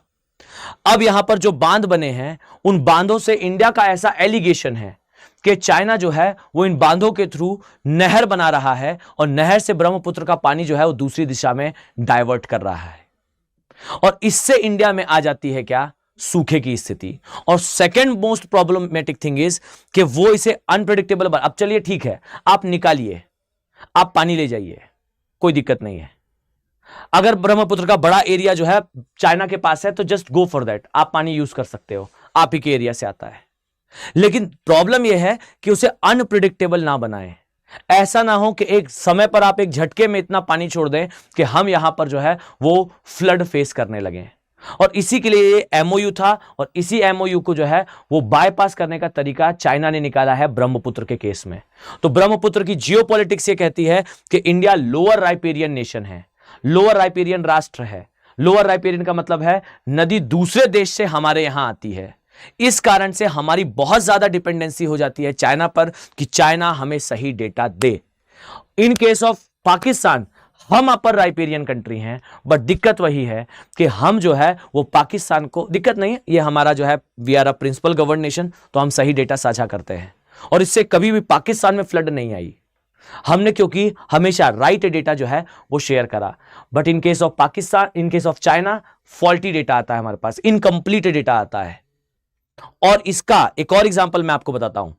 अब यहां पर जो बांध बने हैं उन बांधों से इंडिया का ऐसा एलिगेशन है कि चाइना जो है वो इन बांधों के थ्रू नहर बना रहा है, और नहर से ब्रह्मपुत्र का पानी जो है वो दूसरी दिशा में डाइवर्ट कर रहा है। और इससे इंडिया में आ जाती है क्या? सूखे की स्थिति। और second most problematic thing is कि वो इसे अनप्रेडिक्टेबल। अब चलिए ठीक है, आप निकालिए, आप पानी ले जाइए, कोई दिक्कत नहीं है। अगर ब्रह्मपुत्र का बड़ा एरिया जो है चाइना के पास है तो जस्ट गो फॉर दैट, आप पानी यूज कर सकते हो, आप ही के एरिया से आता है। लेकिन प्रॉब्लम यह है कि उसे अनप्रिडिक्टेबल ना बनाएं। ऐसा ना हो कि एक समय पर आप एक झटके में इतना पानी छोड़ दें कि हम यहां पर जो है वो फ्लड फेस करने लगे। और इसी के लिए ये एमओयू था, और इसी एमओयू को जो है वो बाईपास करने का तरीका चाइना ने निकाला है ब्रह्मपुत्र के केस में। तो ब्रह्मपुत्र की जियोपॉलिटिक्स ये कहती है कि इंडिया लोअर राइपेरियन नेशन है, लोअर राइपेरियन राष्ट्र है। लोअर राइपेरियन का मतलब है नदी दूसरे देश से हमारे यहां आती है। इस कारण से हमारी बहुत ज्यादा डिपेंडेंसी हो जाती है चाइना पर कि चाइना हमें सही data they. In case of Pakistan हम अपर राइपेरियन कंट्री हैं, बट दिक्कत वही है कि हम जो है वो पाकिस्तान को, दिक्कत नहीं है, ये हमारा जो है we are a principle govern nation, तो हम सही डेटा साझा करते हैं और इससे कभी भी पाकिस्तान में फ्लड नहीं आई हमने, क्योंकि हमेशा राइट डेटा जो है वो शेयर करा। But in case of Pakistan, in case of China, faulty data आता है हमारे पास, इनकंप्लीट डेटा आता है। और इसका एक और एग्जांपल मैं आपको बताता हूं,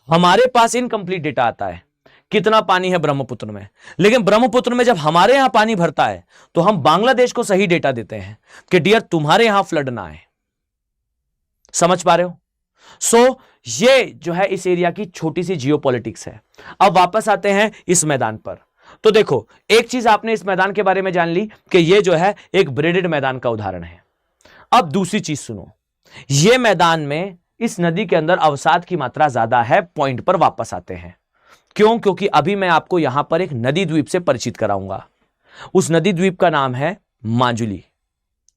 हमारे पास इनकंप्लीट डेटा आता है कितना पानी है ब्रह्मपुत्र में, लेकिन ब्रह्मपुत्र में जब हमारे यहां पानी भरता है तो हम बांग्लादेश को सही डेटा देते हैं कि डियर तुम्हारे यहां फ्लड ना आए। समझ पा रहे हो? सो ये जो है इस एरिया की छोटी सी जियोपॉलिटिक्स है। अब वापस आते हैं इस मैदान पर। तो देखो, एक चीज आपने इस मैदान के बारे में जान ली कि ये जो है एक ब्रेडेड मैदान का उदाहरण है। अब दूसरी चीज सुनो, ये मैदान में इस नदी के अंदर अवसाद की मात्रा ज्यादा है। पॉइंट पर वापस आते हैं, क्यों? क्योंकि अभी मैं आपको यहां पर एक नदी द्वीप से परिचित कराऊंगा। उस नदी द्वीप का नाम है माजुली।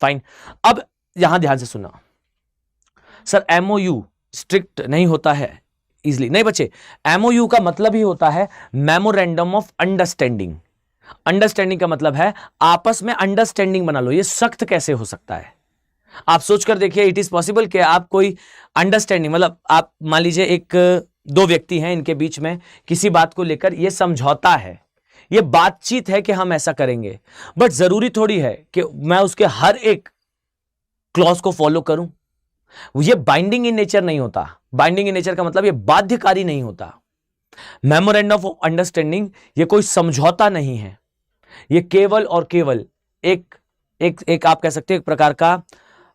फाइन, अब यहां ध्यान से सुना। सर एमओयू स्ट्रिक्ट नहीं होता है इजली, नहीं बच्चे, एमओयू का मतलब ही होता है मेमोरेंडम ऑफ अंडरस्टैंडिंग। अंडरस्टैंडिंग का मतलब है आपस में अंडरस्टैंडिंग बना लो। ये सख्त कैसे हो सकता है? आप सोचकर देखिए, इट इज पॉसिबल कि आप कोई अंडरस्टैंडिंग, मतलब आप मान लीजिए एक दो व्यक्ति हैं, इनके बीच में किसी बात को लेकर ये समझौता है, ये बातचीत है कि हम ऐसा करेंगे, बट जरूरी थोड़ी है कि मैं उसके हर एक क्लॉज को फॉलो करूं। ये बाइंडिंग इन नेचर नहीं होता। बाइंडिंग इन नेचर का मतलब ये बाध्यकारी नहीं होता। मेमोरेंडम ऑफ अंडरस्टैंडिंग ये कोई समझौता नहीं है, ये केवल और केवल एक आप कह सकते हैं एक प्रकार का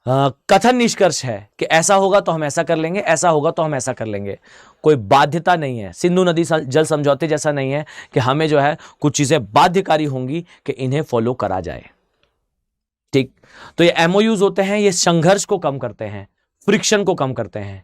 कथन निष्कर्ष है कि ऐसा होगा तो हम ऐसा कर लेंगे, ऐसा होगा तो हम ऐसा कर लेंगे। कोई बाध्यता नहीं है। सिंधु नदी जल समझौते जैसा नहीं है कि हमें जो है कुछ चीजें बाध्यकारी होंगी कि इन्हें फॉलो करा जाए। ठीक, तो ये एमओयूज होते हैं, ये संघर्ष को कम करते हैं, फ्रिक्शन को कम करते हैं।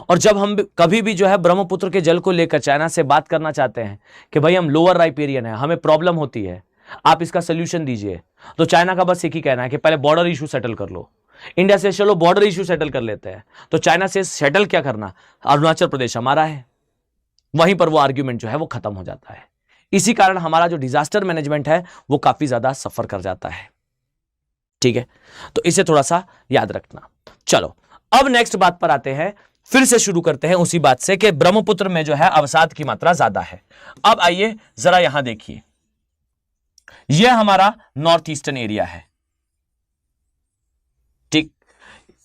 और जब हम कभी भी जो है ब्रह्मपुत्र के जल को लेकर चाइना से बात करना चाहते हैं कि भाई हम लोअर राइपेरियन है, हमें प्रॉब्लम होती है, आप इसका सोल्यूशन दीजिए, तो चाइना का बस एक ही कहना है कि पहले बॉर्डर इशू सेटल कर लो। इंडिया से चलो बॉर्डर इशू सेटल कर लेते हैं, तो चाइना से सेटल क्या करना, अरुणाचल प्रदेश हमारा है, वहीं पर वो आर्ग्यूमेंट जो है वो खत्म हो जाता है। इसी कारण हमारा जो डिजास्टर मैनेजमेंट है वो काफी ज्यादा सफर कर जाता है। ठीक है, तो इसे थोड़ा सा याद रखना। चलो अब नेक्स्ट बात पर आते हैं, फिर से शुरू करते हैं उसी बात से कि ब्रह्मपुत्र में जो है अवसाद की मात्रा ज्यादा है। अब आइए जरा यहां देखिए, यह हमारा नॉर्थ ईस्टर्न एरिया है। ठीक,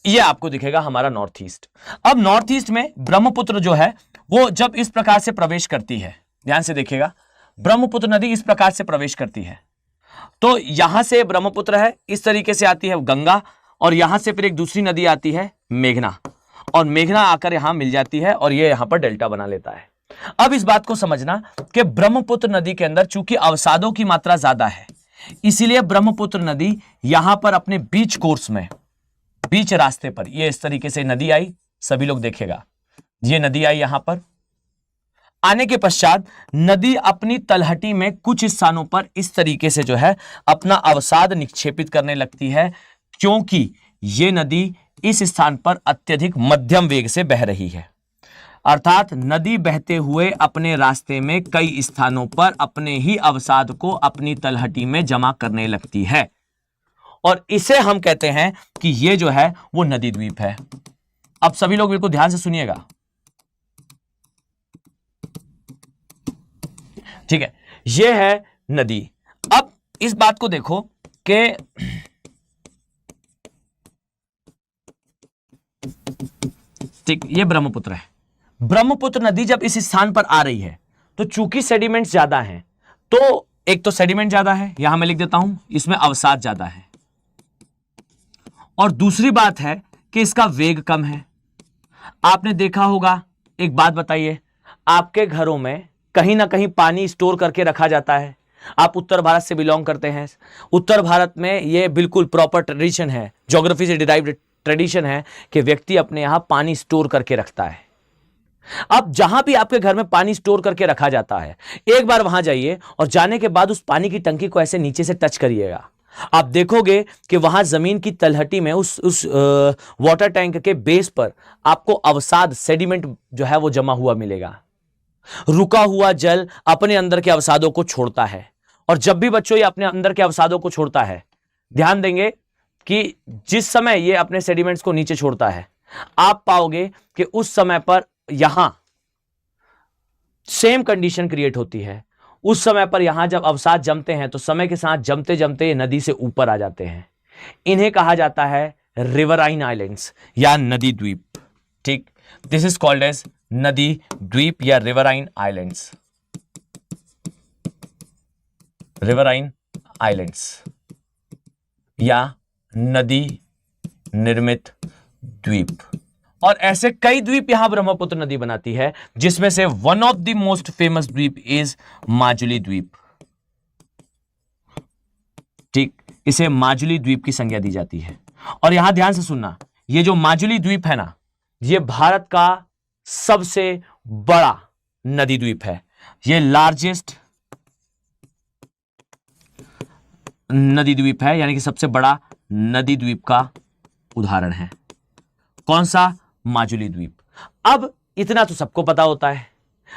यह आपको दिखेगा हमारा नॉर्थ ईस्ट। अब नॉर्थ ईस्ट में ब्रह्मपुत्र जो है वो जब इस प्रकार से प्रवेश करती है, ध्यान से देखिएगा, ब्रह्मपुत्र नदी इस प्रकार से प्रवेश करती है, तो यहां से ब्रह्मपुत्र है, इस तरीके से आती है गंगा, और यहां से फिर एक दूसरी नदी आती है मेघना, और मेघना आकर यहां मिल जाती है और ये यहां पर डेल्टा बना लेता है। अब इस बात को समझना कि ब्रह्मपुत्र नदी के अंदर चूंकि अवसादों की मात्रा ज्यादा है, इसीलिए ब्रह्मपुत्र नदी यहां पर अपने बीच कोर्स में, बीच रास्ते पर, ये इस तरीके से नदी आई, सभी लोग देखेगा, ये नदी आई यहां पर आने के पश्चात नदी अपनी तलहटी में कुछ स्थानों पर इस तरीके से जो है अपना अवसाद निक्षेपित करने लगती है, क्योंकि ये नदी इस स्थान पर अत्यधिक मध्यम वेग से बह रही है। अर्थात नदी बहते हुए अपने रास्ते में कई स्थानों पर अपने ही अवसाद को अपनी तलहटी में जमा करने लगती है, और इसे हम कहते हैं कि ये जो है वो नदी द्वीप है। अब सभी लोग बिल्कुल ध्यान से सुनिएगा, ठीक है, ये है नदी। अब इस बात को देखो कि ठीक, ये ब्रह्मपुत्र है। ब्रह्मपुत्र नदी जब इस स्थान पर आ रही है तो चूंकि सेडिमेंट ज्यादा हैं, तो एक तो सेडिमेंट ज्यादा है, यहां मैं लिख देता हूं, इसमें अवसाद ज्यादा है, और दूसरी बात है कि इसका वेग कम है। आपने देखा होगा, एक बात बताइए, आपके घरों में कहीं ना कहीं पानी स्टोर करके रखा जाता है। आप उत्तर भारत से बिलोंग करते हैं, उत्तर भारत में यह बिल्कुल प्रॉपर ट्रेडिशन है, ज्योग्राफी से डिराइव्ड ट्रेडिशन है कि व्यक्ति अपने यहां पानी स्टोर करके रखता है। अब जहां भी आपके घर में पानी स्टोर करके रखा जाता है, एक बार वहां जाइए और जाने के बाद उस पानी की टंकी को ऐसे नीचे से टच करिएगा, आप देखोगे कि वहां जमीन की तलहटी में उस वाटर टैंक के बेस पर आपको अवसाद, सेडिमेंट जो है वो जमा हुआ मिलेगा। रुका हुआ जल अपने अंदर के अवसादों को छोड़ता है और जब भी बच्चों ये अपने अंदर के अवसादों को छोड़ता है, ध्यान देंगे कि जिस समय ये अपने सेडिमेंट्स को नीचे छोड़ता है, आप पाओगे कि उस समय पर यहां सेम कंडीशन क्रिएट होती है। उस समय पर यहां जब अवसाद जमते हैं तो समय के साथ जमते जमते ये नदी से ऊपर आ जाते हैं। इन्हें कहा जाता है रिवराइन आइलैंड्स या नदी द्वीप। ठीक, दिस इज कॉल्ड एज नदी द्वीप या रिवराइन आइलैंड्स, रिवराइन आइलैंड्स या नदी निर्मित द्वीप। और ऐसे कई द्वीप यहां ब्रह्मपुत्र नदी बनाती है, जिसमें से one of the most famous द्वीप इज माजुली द्वीप। ठीक, इसे माजुली द्वीप की संज्ञा दी जाती है। और यहां ध्यान से सुनना, ये जो माजुली द्वीप है ना, ये भारत का सबसे बड़ा नदी द्वीप है। ये लार्जेस्ट नदी द्वीप है, यानी कि सबसे बड़ा नदी द्वीप का उदाहरण है। कौन सा? माजुली द्वीप। अब इतना तो सबको पता होता है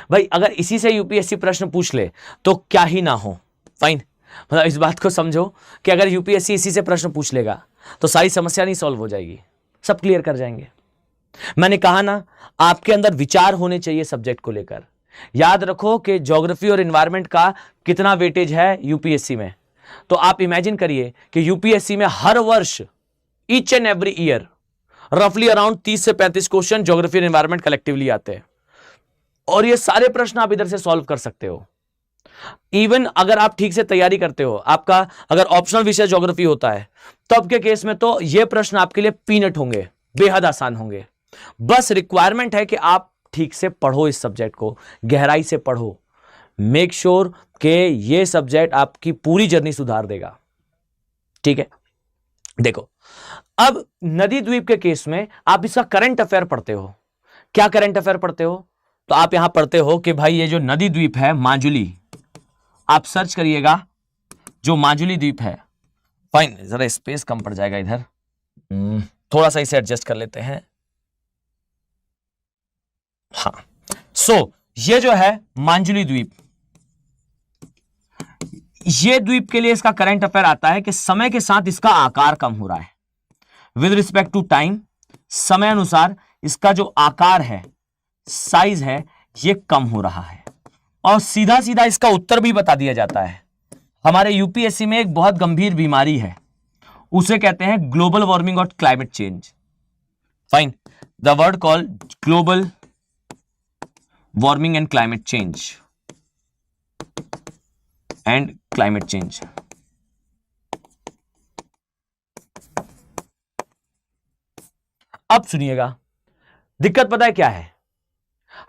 भाई, अगर इसी से यूपीएससी प्रश्न पूछ ले तो क्या ही ना हो। फाइन, मतलब इस बात को समझो कि अगर यूपीएससी इसी से प्रश्न पूछ लेगा तो सारी समस्या नहीं सॉल्व हो जाएगी, सब क्लियर कर जाएंगे। मैंने कहा ना, आपके अंदर विचार होने चाहिए सब्जेक्ट को लेकर। याद रखो कि ज्योग्राफी और एनवायरनमेंट का कितना वेटेज है यूपीएससी में। तो आप इमेजिन करिए कि यूपीएससी में हर वर्ष ईच एंड एवरी ईयर रफली अराउंड 30 से 35 क्वेश्चन ज्योग्राफी और एनवायरनमेंट कलेक्टिवली आते हैं, और ये सारे प्रश्न आप इधर से सॉल्व कर सकते हो। इवन अगर आप ठीक से तैयारी करते हो, आपका अगर ऑप्शनल विषय ज्योग्राफी होता है, तब के केस में तो ये प्रश्न आपके लिए पीनट होंगे, बेहद आसान होंगे। बस रिक्वायरमेंट है कि आप ठीक से पढ़ो, इस सब्जेक्ट को गहराई से पढ़ो। मेक श्योर कि ये सब्जेक्ट आपकी पूरी जर्नी सुधार देगा। ठीक है, देखो अब नदी द्वीप के केस में आप इसका करंट अफेयर पढ़ते हो। क्या करंट अफेयर पढ़ते हो? तो आप यहां पढ़ते हो कि भाई ये जो नदी द्वीप है माजुली, आप सर्च करिएगा जो माजुली द्वीप है। फाइन, जरा स्पेस कम पड़ जाएगा इधर, थोड़ा सा इसे एडजस्ट कर लेते हैं। हाँ, सो ये जो है माजुली द्वीप, ये द्वीप के लिए इसका करंट अफेयर आता है कि समय के साथ इसका आकार कम हो रहा है विद रिस्पेक्ट टू टाइम। समय अनुसार इसका जो आकार है, साइज है, ये कम हो रहा है। और सीधा सीधा इसका उत्तर भी बता दिया जाता है। हमारे यूपीएससी में एक बहुत गंभीर बीमारी है, उसे कहते हैं ग्लोबल वार्मिंग और climate change. Fine, the word called global warming and climate change and climate change. अब सुनिएगा, दिक्कत पता है क्या है?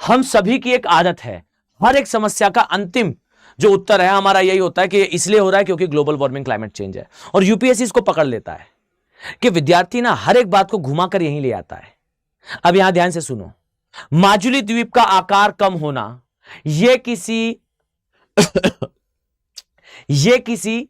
हम सभी की एक आदत है, हर एक समस्या का अंतिम जो उत्तर है हमारा यही होता है कि इसलिए हो रहा है क्योंकि ग्लोबल वार्मिंग क्लाइमेट चेंज है। और यूपीएससी इसको पकड़ लेता है कि विद्यार्थी ना हर एक बात को घुमाकर यहीं ले आता है। अब यहां ध्यान से सुनो, माजुली द्वीप का आकार कम होना यह किसी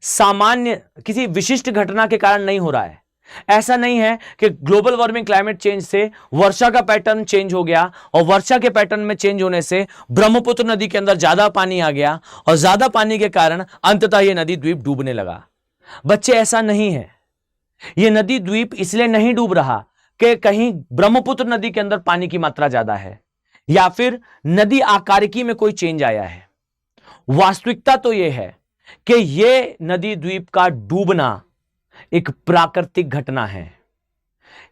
सामान्य, किसी विशिष्ट घटना के कारण नहीं हो रहा है। ऐसा नहीं है कि ग्लोबल वार्मिंग क्लाइमेट चेंज से वर्षा का पैटर्न चेंज हो गया और वर्षा के पैटर्न में चेंज होने से ब्रह्मपुत्र नदी के अंदर ज्यादा पानी आ गया और ज्यादा पानी के कारण अंततः यह नदी द्वीप डूबने लगा। बच्चे, ऐसा नहीं है। यह नदी द्वीप इसलिए नहीं डूब रहा कि कहीं ब्रह्मपुत्र नदी के अंदर पानी की मात्रा ज्यादा है या फिर नदी आकारिकी में कोई चेंज आया है। वास्तविकता तो यह है कि यह नदी द्वीप का डूबना एक प्राकृतिक घटना है।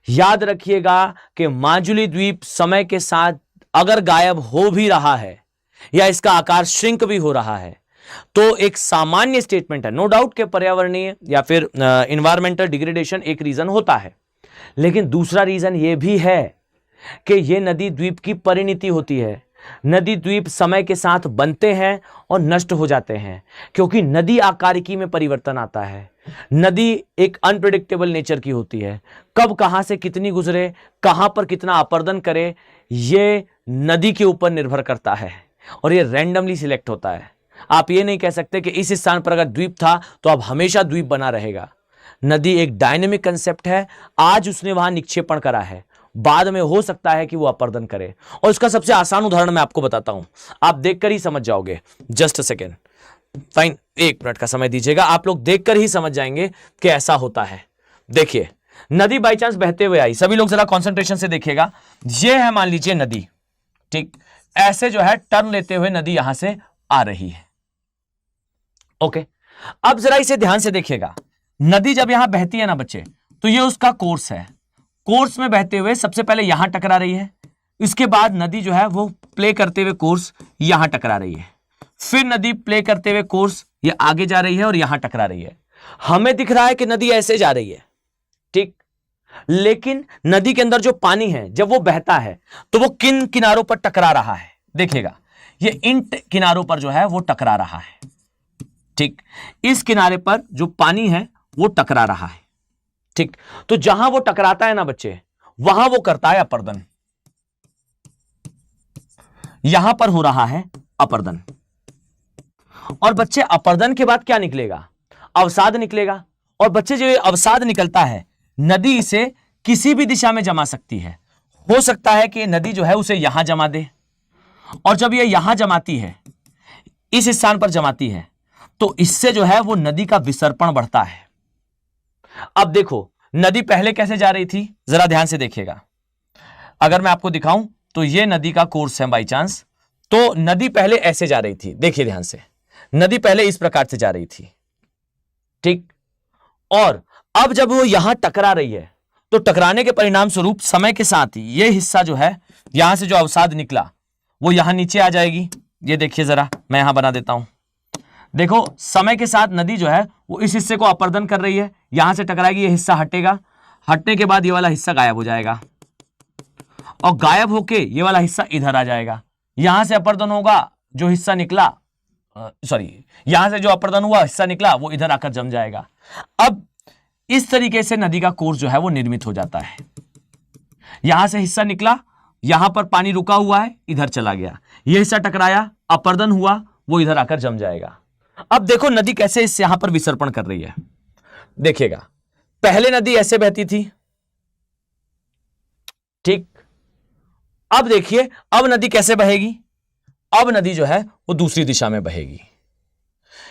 याद रखिएगा कि माजुली द्वीप समय के साथ अगर गायब हो भी रहा है या इसका आकार श्रिंक भी हो रहा है तो एक सामान्य स्टेटमेंट है। नो डाउट कि पर्यावरणीय या फिर एनवायरमेंटल डिग्रेडेशन एक रीजन होता है, लेकिन दूसरा रीजन यह भी है कि यह नदी द्वीप की परिणति होती है। नदी द्वीप समय के साथ बनते हैं और नष्ट हो जाते हैं क्योंकि नदी आकारिकी में परिवर्तन आता है। नदी एक अनप्रेडिक्टेबल नेचर की होती है, कब कहां से कितनी गुजरे, कहां पर कितना अपरदन करे, यह नदी के ऊपर निर्भर करता है और यह रैंडमली सिलेक्ट होता है। आप ये नहीं कह सकते कि इस स्थान पर अगर द्वीप था तो अब हमेशा द्वीप बना रहेगा। नदी एक डायनेमिक कंसेप्ट है। आज उसने वहां निक्षेपण करा है, बाद में हो सकता है कि वो अपरदन करे। और इसका सबसे आसान उदाहरण मैं आपको बताता हूं, आप देखकर ही समझ जाओगे। Just a second, fine, 1 minute का समय दीजिएगा, आप लोग देखकर ही समझ जाएंगे कि ऐसा होता है। देखिए, नदी बाई चांस बहते हुए आई, सभी लोग जरा कंसंट्रेशन से देखिएगा। ये है मान लीजिए नदी, ठीक, ऐसे जो है टर्न लेते हुए नदी यहां से आ रही है। ओके, अब जरा इसे ध्यान से देखिएगा। नदी जब यहां बहती है ना बच्चे, तो ये उसका कोर्स है। कोर्स में बहते हुए सबसे पहले यहां टकरा रही है, इसके बाद नदी जो है वो प्ले करते हुए कोर्स यहां टकरा रही है, फिर नदी प्ले करते हुए कोर्स ये आगे जा रही है और यहां टकरा रही है। हमें दिख रहा है कि नदी ऐसे जा रही है, ठीक, लेकिन नदी के अंदर जो पानी है जब वो बहता है तो वो किन किनारों पर टकरा रहा है, देखिएगा, ये इन किनारों पर जो है वो टकरा रहा है, ठीक, इस किनारे पर जो पानी है वो टकरा रहा है, ठीक। तो जहां वो टकराता है ना बच्चे, वहां वो करता है अपर्दन, यहां पर हो रहा है अपर्दन। और बच्चे अपर्दन के बाद क्या निकलेगा, अवसाद निकलेगा। और बच्चे जो अवसाद निकलता है, नदी इसे किसी भी दिशा में जमा सकती है। हो सकता है कि नदी जो है उसे यहां जमा दे, और जब ये यहां जमाती है, इस स्थान पर जमाती है, तो इससे जो है वो नदी का विसर्पण बढ़ता है। अब देखो, नदी पहले कैसे जा रही थी, जरा ध्यान से देखिएगा। अगर मैं आपको दिखाऊं तो ये नदी का कोर्स है बाई चांस, तो नदी पहले ऐसे जा रही थी, देखिए ध्यान से, नदी पहले इस प्रकार से जा रही थी, ठीक। और अब जब वो यहां टकरा रही है, तो टकराने के परिणाम स्वरूप समय के साथ ही ये हिस्सा जो है, यहां से जो अवसाद निकला वो यहां नीचे आ जाएगी। ये देखिए जरा, मैं यहां बना देता हूं, देखो, समय के साथ नदी जो है वो इस हिस्से को अपर्दन कर रही है, यहां से टकराएगी, ये हिस्सा हटेगा, हटने के बाद ये वाला हिस्सा गायब हो जाएगा, और गायब होके ये वाला हिस्सा इधर आ जाएगा। यहां से अपर्दन होगा, जो हिस्सा निकला, सॉरी, यहां से जो अपर्दन हुआ हिस्सा निकला वो इधर आकर जम जाएगा। अब इस तरीके से नदी का कोर्स जो है वो निर्मित हो जाता है। यहां से हिस्सा निकला, यहां पर पानी रुका हुआ है, इधर चला गया, यह हिस्सा टकराया, अपर्दन हुआ, वो इधर आकर जम जाएगा। अब देखो नदी कैसे इस यहां पर विसर्पण कर रही है, देखिएगा, पहले नदी ऐसे बहती थी, ठीक। अब देखिए, अब नदी कैसे बहेगी, अब नदी जो है वो दूसरी दिशा में बहेगी,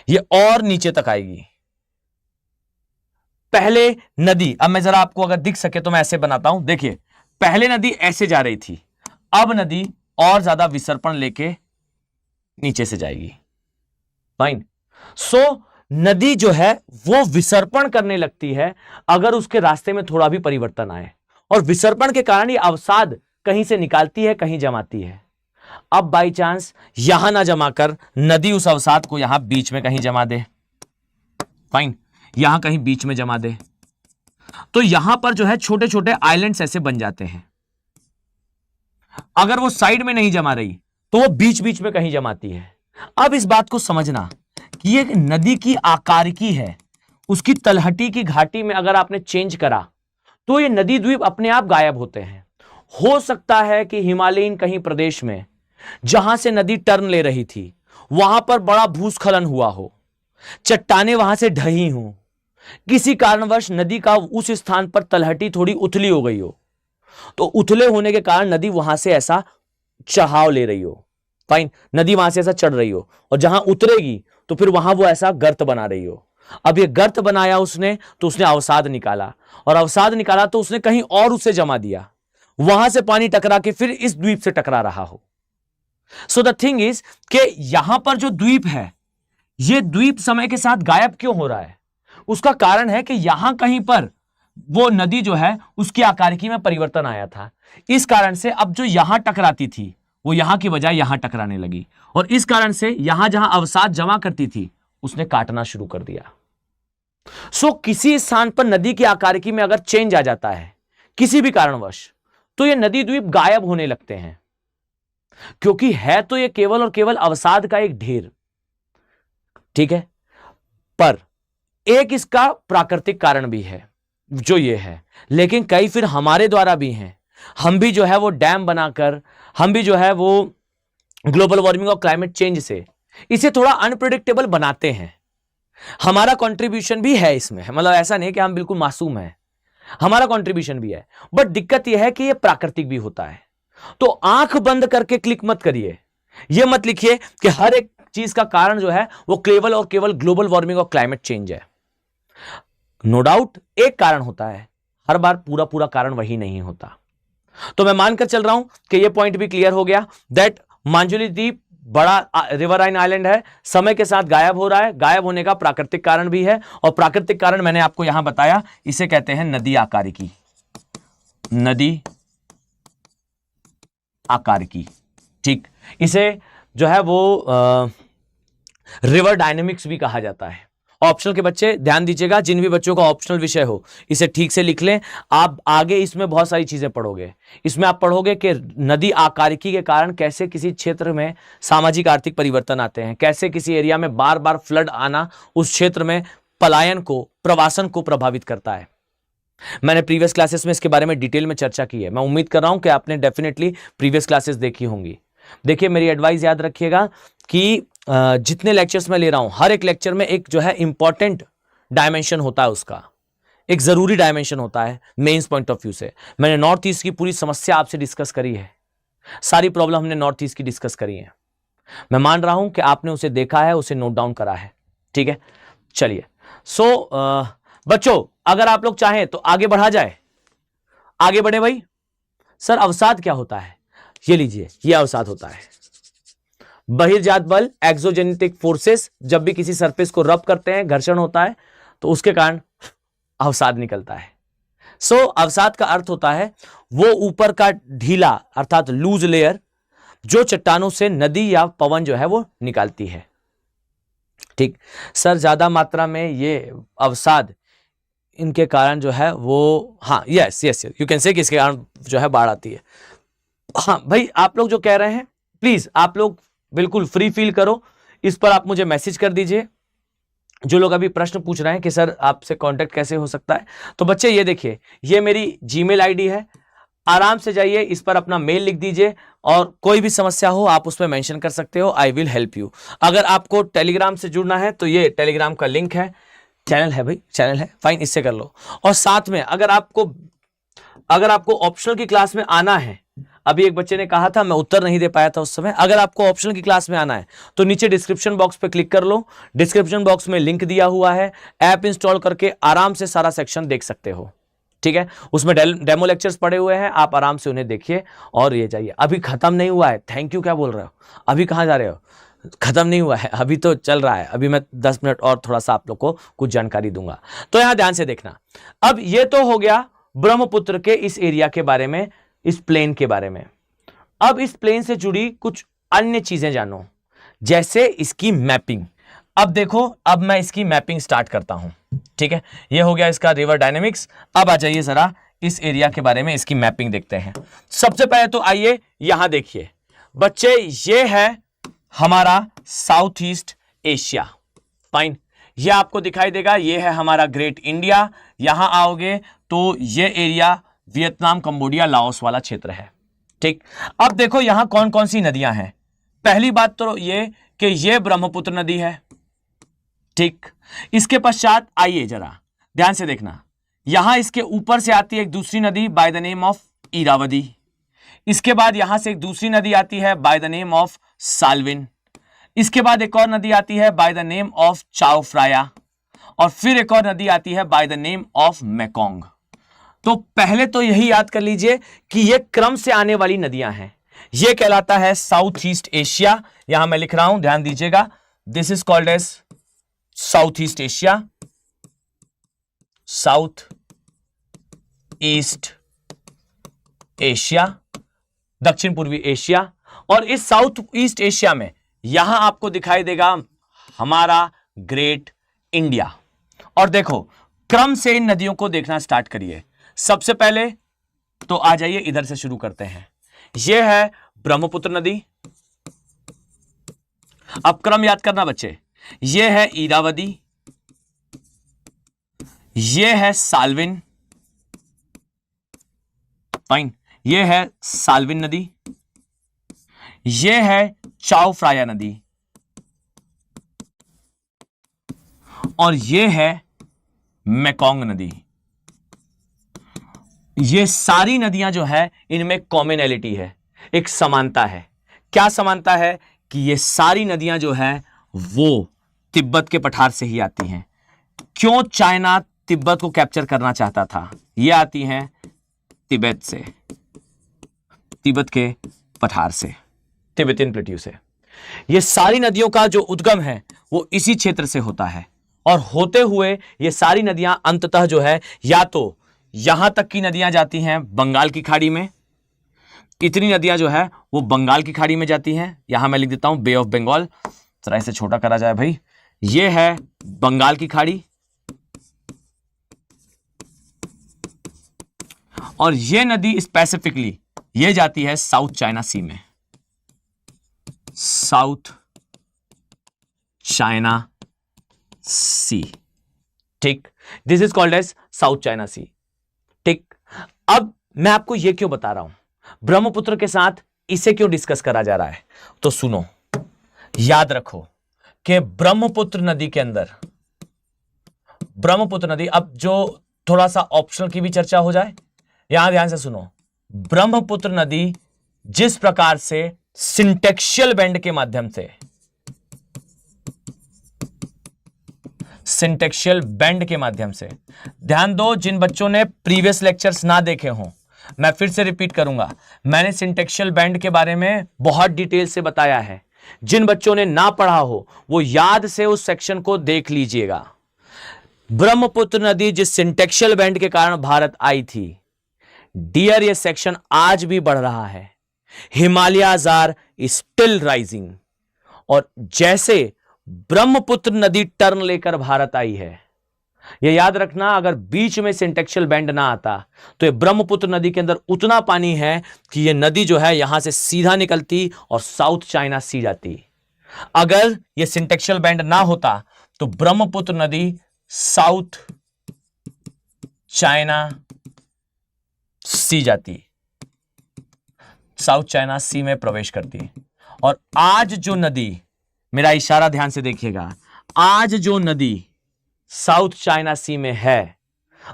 ये और नीचे तक आएगी। पहले नदी, अब मैं जरा आपको अगर दिख सके तो मैं ऐसे बनाता हूं, देखिए, पहले नदी ऐसे जा रही थी, अब नदी और ज्यादा विसर्पण लेके नीचे से जाएगी, फाइन। सो नदी जो है वो विसर्पण करने लगती है अगर उसके रास्ते में थोड़ा भी परिवर्तन आए, और विसर्पण के कारण ये अवसाद कहीं से निकालती है, कहीं जमाती है। अब बाई चांस यहां ना जमाकर नदी उस अवसाद को यहां बीच में कहीं जमा दे, फाइन, यहां कहीं बीच में जमा दे, तो यहां पर जो है छोटे छोटे आइलैंड्स ऐसे बन जाते हैं। अगर वो साइड में नहीं जमा रही तो वो बीच बीच में कहीं जमाती है। अब इस बात को समझना कि ये नदी की आकारिकी है, उसकी तलहटी की घाटी में अगर आपने चेंज करा तो ये नदी द्वीप अपने आप गायब होते हैं। हो सकता है कि हिमालयन कहीं प्रदेश में जहां से नदी टर्न ले रही थी वहां पर बड़ा भूस्खलन हुआ हो, चट्टानें वहां से ढही हो, किसी कारणवश नदी का उस स्थान पर तलहटी थोड़ी उथली हो गई हो, तो उथले होने के कारण नदी वहां से ऐसा चढ़ाव ले रही हो, फाइन, नदी वहां से ऐसा चढ़ रही हो, और जहां उतरेगी तो फिर वहां वो ऐसा गर्त बना रही हो। अब ये गर्त बनाया उसने, तो उसने अवसाद निकाला, और अवसाद निकाला तो उसने कहीं और उसे जमा दिया, वहां से पानी टकरा के फिर इस द्वीप से टकरा रहा हो। सो द थिंग इज कि यहां पर जो द्वीप है, यह द्वीप समय के साथ गायब क्यों हो रहा है? उसका कारण है कि यहां कहीं पर वो नदी जो है उसकी आकारिकी में परिवर्तन आया था। इस कारण से अब जो यहां टकराती थी वो यहां की बजाय यहां टकराने लगी, और इस कारण से यहां जहां अवसाद जमा करती थी उसने काटना शुरू कर दिया। सो किसी स्थान पर नदी की आकारिकी में अगर चेंज आ जाता है किसी भी कारणवश, तो ये नदी द्वीप गायब होने लगते हैं, क्योंकि है तो ये केवल और केवल अवसाद का एक ढेर, ठीक है, पर एक इसका प्राकृतिक कारण भी है जो ये है, लेकिन कई फिर हमारे द्वारा भी हैं। हम भी जो है वो डैम बनाकर, हम भी जो है वो ग्लोबल वार्मिंग और क्लाइमेट चेंज से इसे थोड़ा अनप्रेडिक्टेबल बनाते हैं। हमारा कंट्रीब्यूशन भी है इसमें, मतलब ऐसा नहीं कि हम बिल्कुल मासूम हैं, हमारा कंट्रीब्यूशन भी है, बट दिक्कत यह है कि यह प्राकृतिक भी होता है। तो आंख बंद करके क्लिक मत करिए, यह मत लिखिए कि हर एक चीज का कारण जो है वो केवल और केवल ग्लोबल वार्मिंग और क्लाइमेट चेंज है। नो डाउट एक कारण होता है, हर बार पूरा पूरा कारण वही नहीं होता। तो मैं मानकर चल रहा हूं कि यह पॉइंट भी क्लियर हो गया दैट मांजुली द्वीप बड़ा रिवराइन आइलैंड है, समय के साथ गायब हो रहा है। गायब होने का प्राकृतिक कारण भी है, और प्राकृतिक कारण मैंने आपको यहां बताया, इसे कहते हैं नदी आकार की, नदी आकार की। ठीक, इसे जो है वो रिवर डायनेमिक्स भी कहा जाता है। ऑप्शनल के बच्चे ध्यान दीजिएगा, जिन भी बच्चों का ऑप्शनल विषय हो इसे ठीक से लिख लें। आप आगे इसमें बहुत सारी चीजें पढ़ोगे। इसमें आप पढ़ोगे कि नदी आकारिकी के कारण कैसे किसी क्षेत्र में सामाजिक आर्थिक परिवर्तन आते हैं, कैसे किसी एरिया में बार बार फ्लड आना उस क्षेत्र में पलायन को, प्रवासन को प्रभावित करता है। मैंने प्रीवियस क्लासेस में इसके बारे में डिटेल में चर्चा की है। मैं उम्मीद कर रहा हूं कि आपने डेफिनेटली प्रीवियस क्लासेस देखी होंगी। देखिए, मेरी एडवाइस याद रखिएगा कि जितने लेक्चर्स मैं ले रहा हूं, हर एक लेक्चर में एक जो है इंपॉर्टेंट डायमेंशन होता है, उसका एक जरूरी डायमेंशन होता है मेंस पॉइंट ऑफ व्यू से। मैंने नॉर्थ ईस्ट की पूरी समस्या आपसे डिस्कस करी है, सारी प्रॉब्लम हमने नॉर्थ ईस्ट की डिस्कस करी है। मैं मान रहा हूं कि आपने उसे देखा है, उसे नोट डाउन करा है। ठीक है, चलिए। सो बच्चों, अगर आप लोग चाहें तो आगे बढ़ा जाए। आगे बढ़े भाई। सर अवसाद क्या होता है? ये लीजिए, ये अवसाद होता है। बहिर्जात बल, एक्सोजेनेटिक फोर्सेस, जब भी किसी सरफेस को रब करते हैं, घर्षण होता है, तो उसके कारण अवसाद निकलता है। सो अवसाद का अर्थ होता है वो ऊपर का ढीला अर्थात लूज लेयर जो चट्टानों से नदी या पवन जो है वो निकालती है। ठीक सर, ज्यादा मात्रा में ये अवसाद इनके कारण जो है वो, हाँ yes yes you can say कि इसके कारण जो है बाढ़ आती है। हाँ भाई, आप लोग जो कह रहे हैं प्लीज आप लोग बिल्कुल फ्री फील करो, इस पर आप मुझे मैसेज कर दीजिए। जो लोग अभी प्रश्न पूछ रहे हैं कि सर आपसे कांटेक्ट कैसे हो सकता है, तो बच्चे ये देखिए, ये मेरी जीमेल आईडी है, आराम से जाइए इस पर अपना मेल लिख दीजिए, और कोई भी समस्या हो आप उसमें मेंशन कर सकते हो, आई विल हेल्प यू। अगर आपको टेलीग्राम से जुड़ना है तो ये टेलीग्राम का लिंक है, चैनल है भाई, चैनल है, फाइन, इससे कर लो। और साथ में अगर आपको ऑप्शनल की क्लास में आना है, अभी एक बच्चे ने कहा था, मैं उत्तर नहीं दे पाया था उस समय, अगर आपको ऑप्शनल की क्लास में आना है तो नीचे डिस्क्रिप्शन बॉक्स पे क्लिक कर लो, डिस्क्रिप्शन बॉक्स में लिंक दिया हुआ है, ऐप इंस्टॉल करके आराम से सारा सेक्शन देख सकते हो। ठीक है, उसमें डेमो लेक्चर्स पड़े हुए हैं, आप आराम से उन्हें देखिए और ये जाइए। अभी खत्म नहीं हुआ है, थैंक यू क्या बोल रहे हो, अभी कहां जा रहे हो, खत्म नहीं हुआ है, अभी तो चल रहा है। अभी मैं 10 मिनट और थोड़ा सा आप लोग को कुछ जानकारी दूंगा, तो यहां ध्यान से देखना। अब ये तो हो गया ब्रह्मपुत्र के इस एरिया के बारे में, इस प्लेन के बारे में। अब इस प्लेन से जुड़ी कुछ अन्य चीजें जानो, जैसे इसकी मैपिंग। अब देखो, अब मैं इसकी मैपिंग स्टार्ट करता हूं। ठीक है, ये हो गया इसका रिवर डायनेमिक्स। अब आ जाइए जरा इस एरिया के बारे में, इसकी मैपिंग देखते हैं। सबसे पहले तो आइए यहां देखिए बच्चे, ये है हमारा साउथ ईस्ट एशिया। फाइन, ये आपको दिखाई देगा, ये है हमारा ग्रेट इंडिया। यहां आओगे तो ये एरिया वियतनाम, कंबोडिया, लाओस वाला क्षेत्र है। ठीक, अब देखो यहां कौन कौन सी नदियां हैं। पहली बात तो ये कि ये ब्रह्मपुत्र नदी है। ठीक, इसके पश्चात आइए जरा ध्यान से देखना, यहां इसके ऊपर से आती है एक दूसरी नदी by the name of Irrawaddy. इसके बाद यहां से एक दूसरी नदी आती है by the name of Salvin. इसके बाद एक और नदी आती है बाय द नेम ऑफ चाओ फ्राया, और फिर एक और नदी आती है by the name of Mekong. तो पहले तो यही याद कर लीजिए कि ये क्रम से आने वाली नदियां हैं। ये कहलाता है साउथ ईस्ट एशिया। यहां मैं लिख रहा हूं, ध्यान दीजिएगा, this is called as south east Asia, south east Asia, दक्षिण पूर्वी एशिया। और इस साउथ ईस्ट एशिया में यहां आपको दिखाई देगा हमारा ग्रेट इंडिया। और देखो, क्रम से इन नदियों को देखना स्टार्ट करिए। सबसे पहले तो आ जाइए, इधर से शुरू करते हैं। यह है ब्रह्मपुत्र नदी। अब क्रम याद करना बच्चे, यह है इरावदी, यह है साल्विन, फाइन, यह है साल्विन नदी, यह है चाओ फ्राया नदी, और यह है मेकोंग नदी। ये सारी नदियां जो है इनमें कॉमनैलिटी है, एक समानता है। क्या समानता है कि ये सारी नदियां जो है वो तिब्बत के पठार से ही आती हैं। क्यों चाइना तिब्बत को कैप्चर करना चाहता था? ये आती हैं तिब्बत से, तिब्बत के पठार से, तिब्बतियन प्लेट्यू से। ये सारी नदियों का जो उद्गम है वो इसी क्षेत्र से होता है, और होते हुए ये सारी नदियां अंततः जो है या तो यहां तक की नदियां जाती हैं बंगाल की खाड़ी में, इतनी नदियां जो है वो बंगाल की खाड़ी में जाती हैं। यहां मैं लिख देता हूं बे ऑफ बंगाल, जरा इसे छोटा करा जाए भाई। ये है बंगाल की खाड़ी, और ये नदी स्पेसिफिकली ये जाती है साउथ चाइना सी में, साउथ चाइना सी। ठीक, this is called as South China Sea. ठीक, अब मैं आपको यह क्यों बता रहा हूं, ब्रह्मपुत्र के साथ इसे क्यों डिस्कस करा जा रहा है, तो सुनो, याद रखो कि ब्रह्मपुत्र नदी के अंदर, ब्रह्मपुत्र नदी, अब जो थोड़ा सा ऑप्शनल की भी चर्चा हो जाए, यहां ध्यान से सुनो। ब्रह्मपुत्र नदी जिस प्रकार से सिंटेक्शियल बेंड के माध्यम से, सिंटेक्शियल बेंड के माध्यम से, ध्यान दो जिन बच्चों ने प्रीवियस लेक्चर्स ना देखे हों, मैं फिर से रिपीट करूंगा, मैंने सिंटेक्शियल बेंड के बारे में बहुत डिटेल से बताया है। जिन बच्चों ने ना पढ़ा हो वो याद से उस सेक्शन को देख लीजिएगा। ब्रह्मपुत्र नदी जिस सिंटेक्शियल बेंड के कारण भारत आई थी, डियर, ये सेक्शन आज भी बढ़ रहा है। हिमालयाज आर स्टिल राइजिंग, और जैसे ब्रह्मपुत्र नदी टर्न लेकर भारत आई है, ये याद रखना, अगर बीच में सिंटेक्शियल बेंड ना आता तो ये ब्रह्मपुत्र नदी के अंदर उतना पानी है कि ये नदी जो है यहां से सीधा निकलती और साउथ चाइना सी जाती। अगर ये सिंटेक्शियल बेंड ना होता तो ब्रह्मपुत्र नदी साउथ चाइना सी जाती, साउथ चाइना सी में प्रवेश करती। और आज जो नदी, मेरा इशारा ध्यान से देखिएगा, आज जो नदी साउथ चाइना सी में है,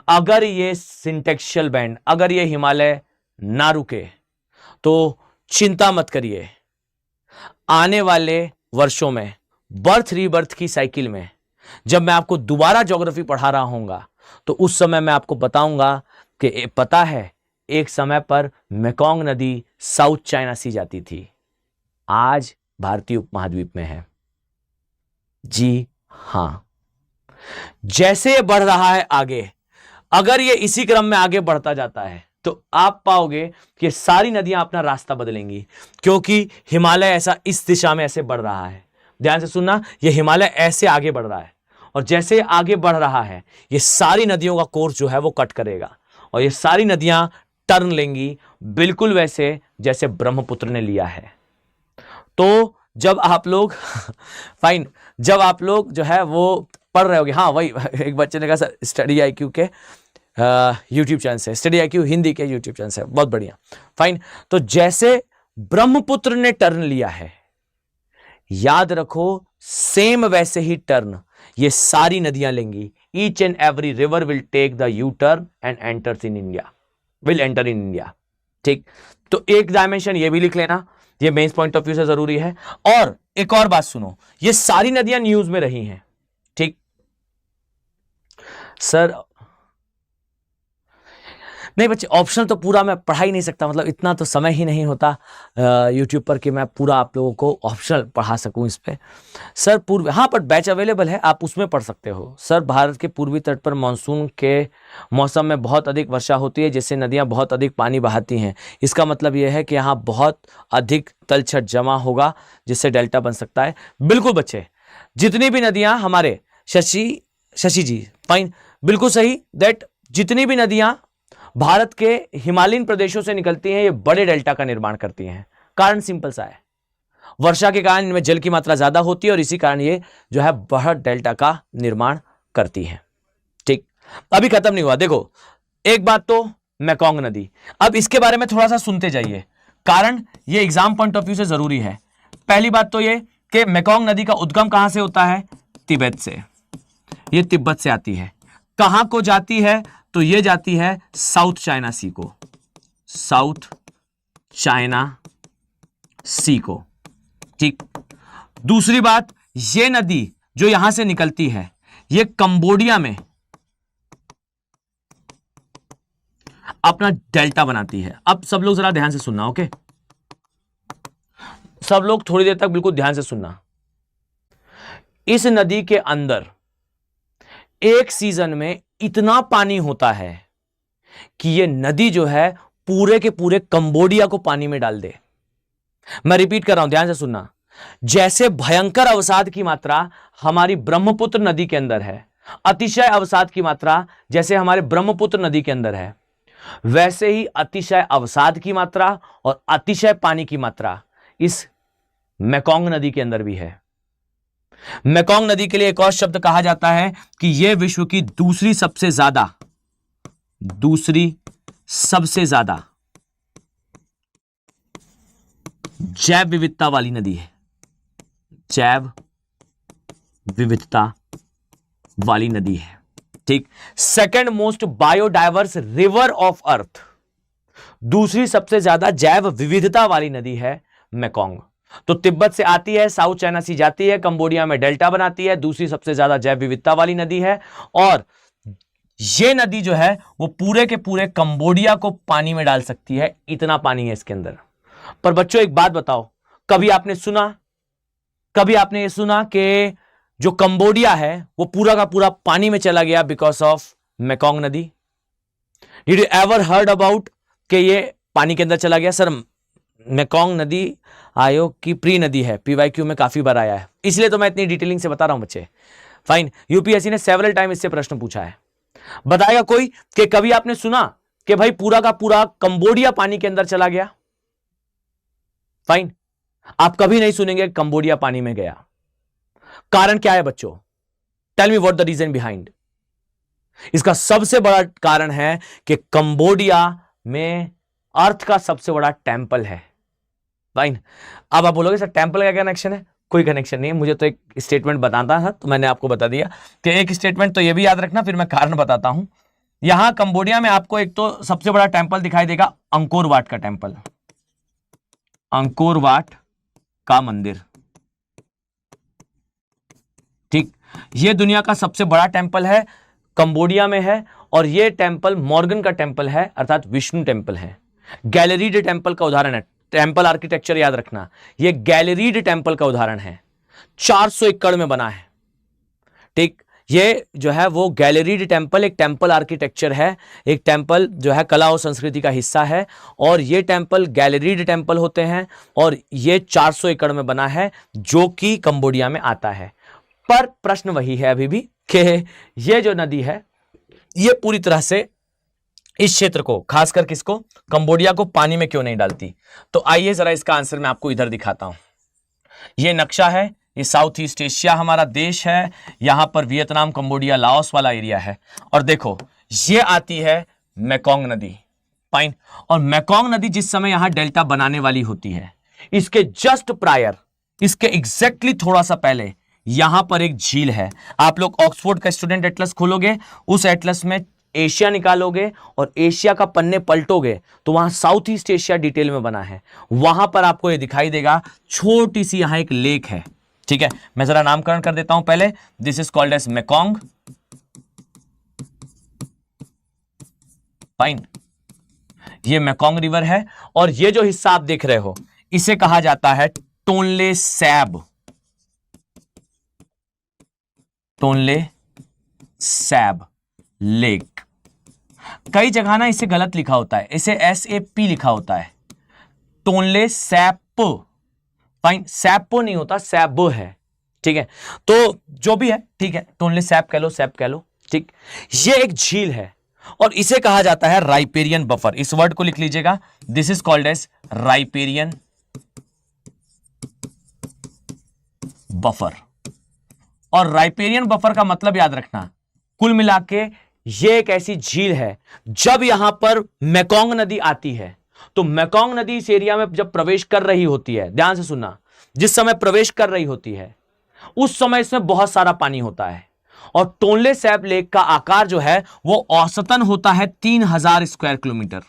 अगर ये सिंटेक्शियल बेंड, अगर ये हिमालय ना रुके तो चिंता मत करिए, आने वाले वर्षों में बर्थ रीबर्थ की साइकिल में जब मैं आपको दोबारा ज्योग्राफी पढ़ा रहा हूंगा तो उस समय मैं आपको बताऊंगा कि पता है एक समय पर मेकोंग नदी साउथ चाइना सी जाती थी, आज भारतीय उपमहाद्वीप में है। जी हां, जैसे ये बढ़ रहा है आगे, अगर ये इसी क्रम में आगे बढ़ता जाता है तो आप पाओगे कि सारी नदियां अपना रास्ता बदलेंगी, क्योंकि हिमालय ऐसा इस दिशा में ऐसे बढ़ रहा है। ध्यान से सुनना, ये हिमालय ऐसे आगे बढ़ रहा है, और जैसे आगे बढ़ रहा है ये सारी नदियों का कोर्स जो है वो कट करेगा, और ये सारी नदियां टर्न लेंगी बिल्कुल वैसे जैसे ब्रह्मपुत्र ने लिया है। तो जब आप लोग फाइन, जब आप लोग जो है वो पढ़ रहे होगे, हाँ वही एक बच्चे ने कहा सर स्टडी IQ के यूट्यूब चैनल से, स्टडी IQ हिंदी के यूट्यूब चैनल से, बहुत बढ़िया, फाइन। तो जैसे ब्रह्मपुत्र ने टर्न लिया है, याद रखो सेम वैसे ही टर्न ये सारी नदियां लेंगी। Each and every river will take the U turn and enters in India, will enter in India. ठीक, तो एक डायमेंशन ये भी लिख लेना, ये मेंस पॉइंट ऑफ व्यू से जरूरी है। और एक और बात सुनो, ये सारी नदियां न्यूज में रही हैं। ठीक सर, नहीं बच्चे, ऑप्शनल तो पूरा मैं पढ़ा ही नहीं सकता, मतलब इतना तो समय ही नहीं होता यूट्यूब पर कि मैं पूरा आप लोगों को ऑप्शनल पढ़ा सकूं इस पे। सर पूर्व, हाँ पर बैच अवेलेबल है, आप उसमें पढ़ सकते हो। सर भारत के पूर्वी तट पर मानसून के मौसम में बहुत अधिक वर्षा होती है जिससे नदियाँ बहुत अधिक पानी बहाती हैं। इसका मतलब यह है कि यहाँ बहुत अधिक तलछट जमा होगा जिससे डेल्टा बन सकता है। बिल्कुल बच्चे, जितनी भी नदियाँ हमारे शशि जी फाइन, बिल्कुल सही, दैट जितनी भी नदियाँ भारत के हिमालयन प्रदेशों से निकलती हैं ये बड़े डेल्टा का निर्माण करती हैं। कारण सिंपल सा है, वर्षा के कारण इनमें जल की मात्रा ज्यादा होती है और इसी कारण ये जो है बड़ा डेल्टा का निर्माण करती हैं। ठीक, अभी खत्म नहीं हुआ, देखो एक बात तो मेकोंग नदी, अब इसके बारे में थोड़ा सा सुनते जाइए, कारण ये एग्जाम पॉइंट ऑफ व्यू से जरूरी है। पहली बात तो ये कि मेकोंग नदी का उद्गम कहां से होता है? तिब्बत से, ये तिब्बत से आती है। कहां को जाती है? तो ये जाती है साउथ चाइना सी को, साउथ चाइना सी को। ठीक, दूसरी बात, ये नदी जो यहां से निकलती है ये कंबोडिया में अपना डेल्टा बनाती है। अब सब लोग जरा ध्यान से सुनना, ओके? सब लोग थोड़ी देर तक बिल्कुल ध्यान से सुनना। इस नदी के अंदर एक सीजन में इतना पानी होता है कि ये नदी जो है पूरे के पूरे कंबोडिया को पानी में डाल दे। मैं रिपीट कर रहा हूं, ध्यान से सुनना। जैसे भयंकर अवसाद की मात्रा हमारी ब्रह्मपुत्र नदी के अंदर है, अतिशय अवसाद की मात्रा जैसे हमारे ब्रह्मपुत्र नदी के अंदर है, वैसे ही अतिशय अवसाद की मात्रा और अतिशय पानी की मात्रा इस मेकोंग नदी के अंदर भी है। मेकोंग नदी के लिए एक और शब्द कहा जाता है कि यह विश्व की दूसरी सबसे ज्यादा जैव विविधता वाली नदी है। जैव विविधता वाली नदी है, ठीक। Second most biodiverse river of earth, दूसरी सबसे ज्यादा जैव विविधता वाली नदी है मेकोंग। तो तिब्बत से आती है, साउथ चाइना सी जाती है, कंबोडिया में डेल्टा बनाती है, दूसरी सबसे ज्यादा जैव विविधता वाली नदी है। और यह नदी जो है वो पूरे के पूरे कंबोडिया को पानी में डाल सकती है, इतना पानी है इसके अंदर। पर बच्चों एक बात बताओ, कभी आपने ये सुना कि जो कंबोडिया है वो पूरा का पूरा पानी में चला गया बिकॉज ऑफ मेकोंग नदी? Did you ever heard about कि ये पानी के अंदर चला गया? सर मेकोंग नदी आयोग की प्री नदी है, पीवाईक्यू में काफी बार आया है, इसलिए तो मैं इतनी डिटेलिंग से बता रहा हूं बच्चे। फाइन, यूपीएससी ने सेवरल टाइम इससे प्रश्न पूछा है। बताएगा कोई कि कभी आपने सुना कि भाई पूरा का पूरा कंबोडिया पानी के अंदर चला गया? फाइन, आप कभी नहीं सुनेंगे कंबोडिया पानी में गया। कारण क्या है बच्चों? Tell me what the reason behind. इसका सबसे बड़ा कारण है कि कंबोडिया में अर्थ का सबसे बड़ा टेंपल है। फाइन, अब आप बोलोगे सर टेंपल का क्या कनेक्शन है? कोई कनेक्शन नहीं है, मुझे तो एक स्टेटमेंट बताना था तो मैंने आपको बता दिया कि एक स्टेटमेंट तो ये भी याद रखना, फिर मैं कारण बताता हूं। यहां कंबोडिया में आपको एक तो सबसे बड़ा टेंपल दिखाई देगा, अंकोर वाट का टेंपल, अंकोर वाट का मंदिर, ठीक। यह दुनिया का सबसे बड़ा टेंपल है, कंबोडिया में है, और यह टेंपल मॉर्गन का टेंपल है, अर्थात विष्णु टेंपल है। गैलरीड टेंपल का उदाहरण है, टेंपल आर्किटेक्चर याद रखना, यह गैलरीड टेंपल का उदाहरण है, 400 एकड़ में बना है, ठीक। ये जो है वो गैलरीड टेंपल एक टेंपल आर्किटेक्चर है, एक टेंपल जो है कला और संस्कृति का हिस्सा है, और ये टेंपल गैलरीड टेंपल होते हैं, और ये 400 एकड़ में बना है जो कि कंबोडिया में आता है। पर प्रश्न वही है अभी भी कि ये जो नदी है ये पूरी तरह से इस क्षेत्र को, खासकर किसको, कंबोडिया को पानी में क्यों नहीं डालती? तो आइए जरा इसका आंसर मैं आपको इधर दिखाता हूं। ये नक्शा है, ये साउथ ईस्ट एशिया हमारा देश है, यहां पर वियतनाम, कंबोडिया, लाओस वाला एरिया है, और देखो ये आती है मेकोंग नदी, फाइन। और मेकोंग नदी जिस समय यहां डेल्टा बनाने वाली होती है, इसके जस्ट प्रायर, इसके एग्जैक्टली थोड़ा सा पहले यहां पर एक झील है। आप लोग ऑक्सफोर्ड का स्टूडेंट एटलस खोलोगे, उस एटलस में एशिया निकालोगे और एशिया का पन्ने पलटोगे तो वहां साउथ ईस्ट एशिया डिटेल में बना है। वहां पर आपको ये दिखाई देगा, छोटी सी यहां एक लेक है, ठीक है। मैं जरा नामकरण कर देता हूं पहले। This is called as Mekong, fine. ये मेकोंग रिवर है, और ये जो हिस्सा आप देख रहे हो इसे कहा जाता है टोनले सैब, टोनले सैब लेक। कई जगह ना इसे गलत लिखा होता है, इसे SAP लिखा होता है, टोनले सैप, फाइन। सैपो नहीं होता, सैब है, ठीक है। तो जो भी है, ठीक है, टोनले सैप कह लो, सैप कह लो, ठीक। ये एक झील है और इसे कहा जाता है राइपेरियन बफर। इस वर्ड को लिख लीजिएगा, this is called as riparian buffer. और राइपेरियन बफर का मतलब याद रखना, कुल मिला के ये एक ऐसी झील है, जब यहां पर मेकोंग नदी आती है तो मेकोंग नदी इस एरिया में जब प्रवेश कर रही होती है, ध्यान से सुनना, जिस समय प्रवेश कर रही होती है उस समय इसमें बहुत सारा पानी होता है, और टोनले सैप लेक का आकार जो है वो औसतन होता है 3000 स्क्वायर किलोमीटर,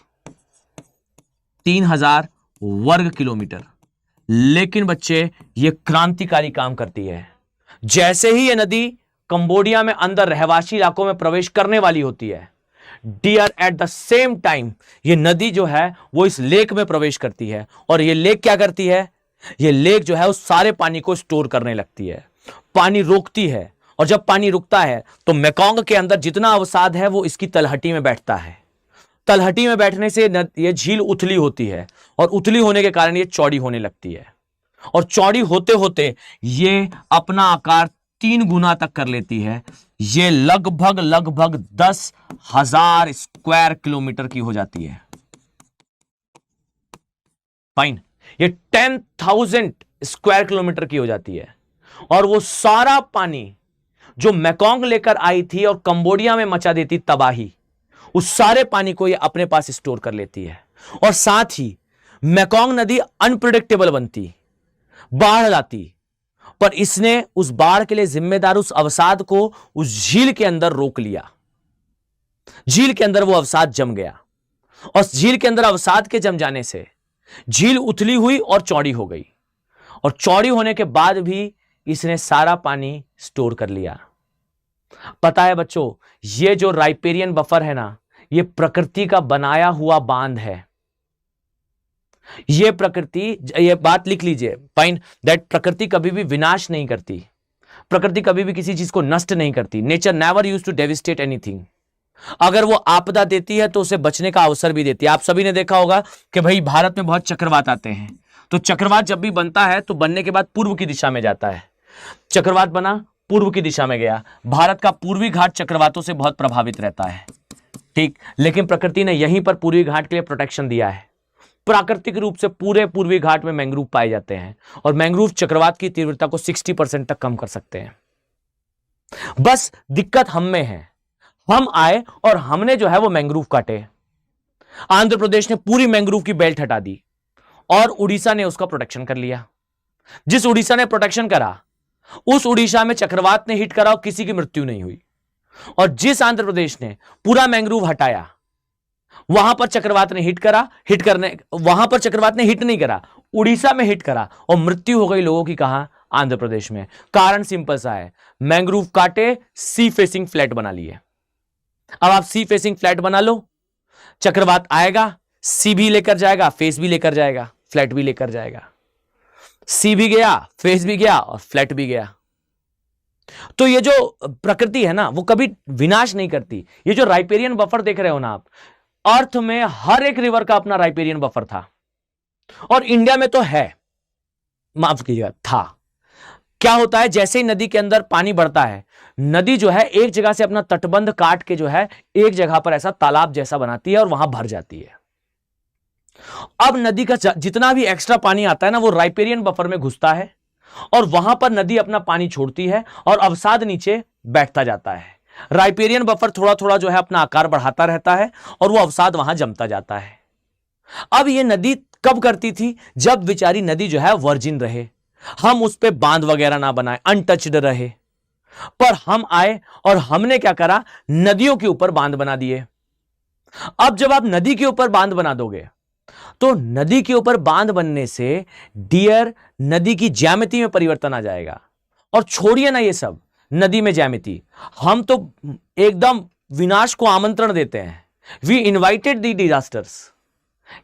3000 वर्ग किलोमीटर। लेकिन बच्चे ये क्रांतिकारी काम करती है। जैसे ही ये नदी कंबोडिया में अंदर रहवासी इलाकों में प्रवेश करने वाली होती है, dear at the same time ये नदी जो है वो इस लेक में प्रवेश करती है। और ये लेक क्या करती है, ये लेक जो है उस सारे पानी को स्टोर करने लगती है, पानी रोकती है। और जब पानी रुकता है तो मेकोंग के अंदर जितना अवसाद है वो इसकी तलहटी में बैठता है। तलहटी में बैठने से ये झील उथली होती है और उथली होने के कारण ये चौड़ी होने लगती है। और चौड़ी होते होते ये अपना आकार 3 गुना तक कर लेती है। ये लगभग 10,000 स्क्वायर किलोमीटर की हो जाती है। फाइन, ये 10,000 स्क्वायर किलोमीटर की हो जाती है। और वो सारा पानी जो मेकोंग लेकर आई थी और कंबोडिया में मचा देती तबाही, उस सारे पानी को ये अपने पास स्टोर कर लेती है। और साथ ही मेकोंग नदी अनप्रिडिक्टेबल बनती, बाढ़ लाती, पर इसने उस बाढ़ के लिए जिम्मेदार उस अवसाद को उस झील के अंदर रोक लिया। झील के अंदर वो अवसाद जम गया और झील के अंदर अवसाद के जम जाने से झील उथली हुई और चौड़ी हो गई। और चौड़ी होने के बाद भी इसने सारा पानी स्टोर कर लिया। पता है बच्चों, ये जो राइपेरियन बफर है ना, ये प्रकृति का बनाया हुआ बांध है। ये प्रकृति, ये बात लिख लीजिए, फाइन, दैट प्रकृति कभी भी विनाश नहीं करती, प्रकृति कभी भी किसी चीज को नष्ट नहीं करती। Nature never used to devastate anything. अगर वो आपदा देती है तो उसे बचने का अवसर भी देती है। आप सभी ने देखा होगा कि भाई भारत में बहुत चक्रवात आते हैं, तो चक्रवात जब भी बनता है तो बनने के बाद पूर्व की दिशा में जाता है। चक्रवात बना, पूर्व की दिशा में गया। भारत का पूर्वी घाट चक्रवातों से बहुत प्रभावित रहता है, ठीक, लेकिन प्रकृति ने यहीं पर पूर्वी घाट के लिए प्रोटेक्शन दिया है। प्राकृतिक रूप से पूरे पूर्वी घाट में मैंग्रोव पाए जाते हैं और मैंग्रोव चक्रवात की तीव्रता को 60% तक कम कर सकते हैं। बस दिक्कत हम में है, हम आए और हमने जो है वो मैंग्रोव काटे। आंध्र प्रदेश ने पूरी मैंग्रोव की बेल्ट हटा दी और उड़ीसा ने उसका प्रोटेक्शन कर लिया। जिस उड़ीसा ने प्रोटेक्शन करा उस उड़ीसा में चक्रवात ने हिट करा और किसी की मृत्यु नहीं हुई। और जिस आंध्र प्रदेश ने पूरा मैंग्रोव हटाया वहां पर चक्रवात ने वहां पर चक्रवात ने हिट नहीं करा, उड़ीसा में हिट करा और मृत्यु हो गई लोगों की। कहां? आंध्र प्रदेश में। कारण सिंपल सा है, मैंग्रोव काटे, सी फेसिंग फ्लैट बना लिए। अब आप सी फेसिंग फ्लैट बना लो, चक्रवात आएगा, सी भी लेकर जाएगा, फेस भी लेकर जाएगा, फ्लैट भी लेकर जाएगा। सी भी गया, फेस भी गया और फ्लैट भी गया। तो ये जो प्रकृति है ना, वो कभी विनाश नहीं करती। ये जो राइपेरियन बफर देख रहे हो ना आप, अर्थ में हर एक रिवर का अपना राइपेरियन बफर था और इंडिया में तो है, माफ कीजिएगा, था। क्या होता है, जैसे ही नदी के अंदर पानी बढ़ता है, नदी जो है एक जगह से अपना तटबंध काट के जो है एक जगह पर ऐसा तालाब जैसा बनाती है और वहां भर जाती है। अब नदी का जितना भी एक्स्ट्रा पानी आता है ना, वो राइपेरियन बफर में घुसता है और वहां पर नदी अपना पानी छोड़ती है और अवसाद नीचे बैठता जाता है। राइपेरियन बफर थोड़ा थोड़ा जो है अपना आकार बढ़ाता रहता है और वो अवसाद वहां जमता जाता है। अब ये नदी कब करती थी? जब बेचारी नदी जो है वर्जिन रहे, हम उस पर बांध वगैरह ना बनाए, अनटच्ड रहे। पर हम आए और हमने क्या करा, नदियों के ऊपर बांध बना दिए। अब जब आप नदी के ऊपर बांध बना दोगे तो नदी के ऊपर बांध बनने से डियर नदी की ज्यामिति में परिवर्तन आ जाएगा। और छोड़िए ना ये सब, नदी में ज्यामिति, हम तो एकदम विनाश को आमंत्रण देते हैं। We invited the disasters.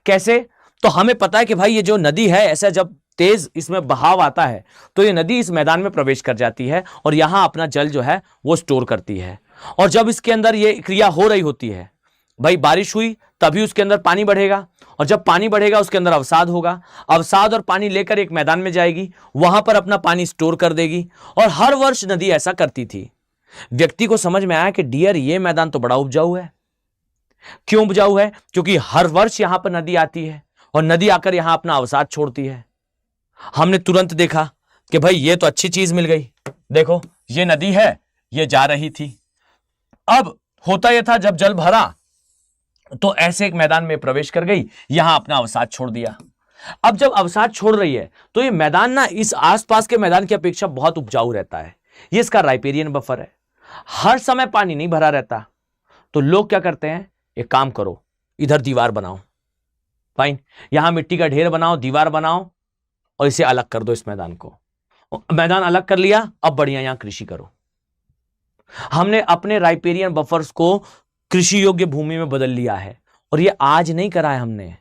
कैसे? तो हमें पता है कि भाई ये जो नदी है, ऐसा जब तेज इसमें बहाव आता है तो ये नदी इस मैदान में प्रवेश कर जाती है और यहां अपना जल जो है वो स्टोर करती है। और जब इसके अंदर ये क्रिया हो रही होती है, भाई बारिश हुई तभी उसके अंदर पानी बढ़ेगा और जब पानी बढ़ेगा उसके अंदर अवसाद होगा। अवसाद और पानी लेकर एक मैदान में जाएगी, वहां पर अपना पानी स्टोर कर देगी। और हर वर्ष नदी ऐसा करती थी। व्यक्ति को समझ में आया कि डियर ये मैदान तो बड़ा उपजाऊ है। क्यों उपजाऊ है? क्योंकि हर वर्ष यहां पर नदी आती है और नदी आकर यहां अपना अवसाद छोड़ती है। हमने तुरंत देखा कि भाई ये तो अच्छी चीज मिल गई। देखो ये नदी है, ये जा रही थी। अब होता यह था, जब जल भरा तो ऐसे एक मैदान में प्रवेश कर गई, यहां अपना अवसाद छोड़ दिया। अब जब अवसाद छोड़ रही है तो ये मैदान ना इस आसपास के मैदान की अपेक्षा बहुत उपजाऊ रहता है। ये इसका राइपेरियन बफर है। हर समय पानी नहीं भरा रहता, तो लोग क्या करते हैं, एक काम करो, इधर दीवार बनाओ। फाइन, यहां मिट्टी का ढेर बनाओ, दीवार बनाओ, और इसे अलग कर दो, इस मैदान को। मैदान अलग कर लिया, अब बढ़िया यहां कृषि करो। हमने अपने राइपेरियन बफर्स को कृषि योग्य भूमि में बदल लिया है, और ये आज नहीं करा है हमने।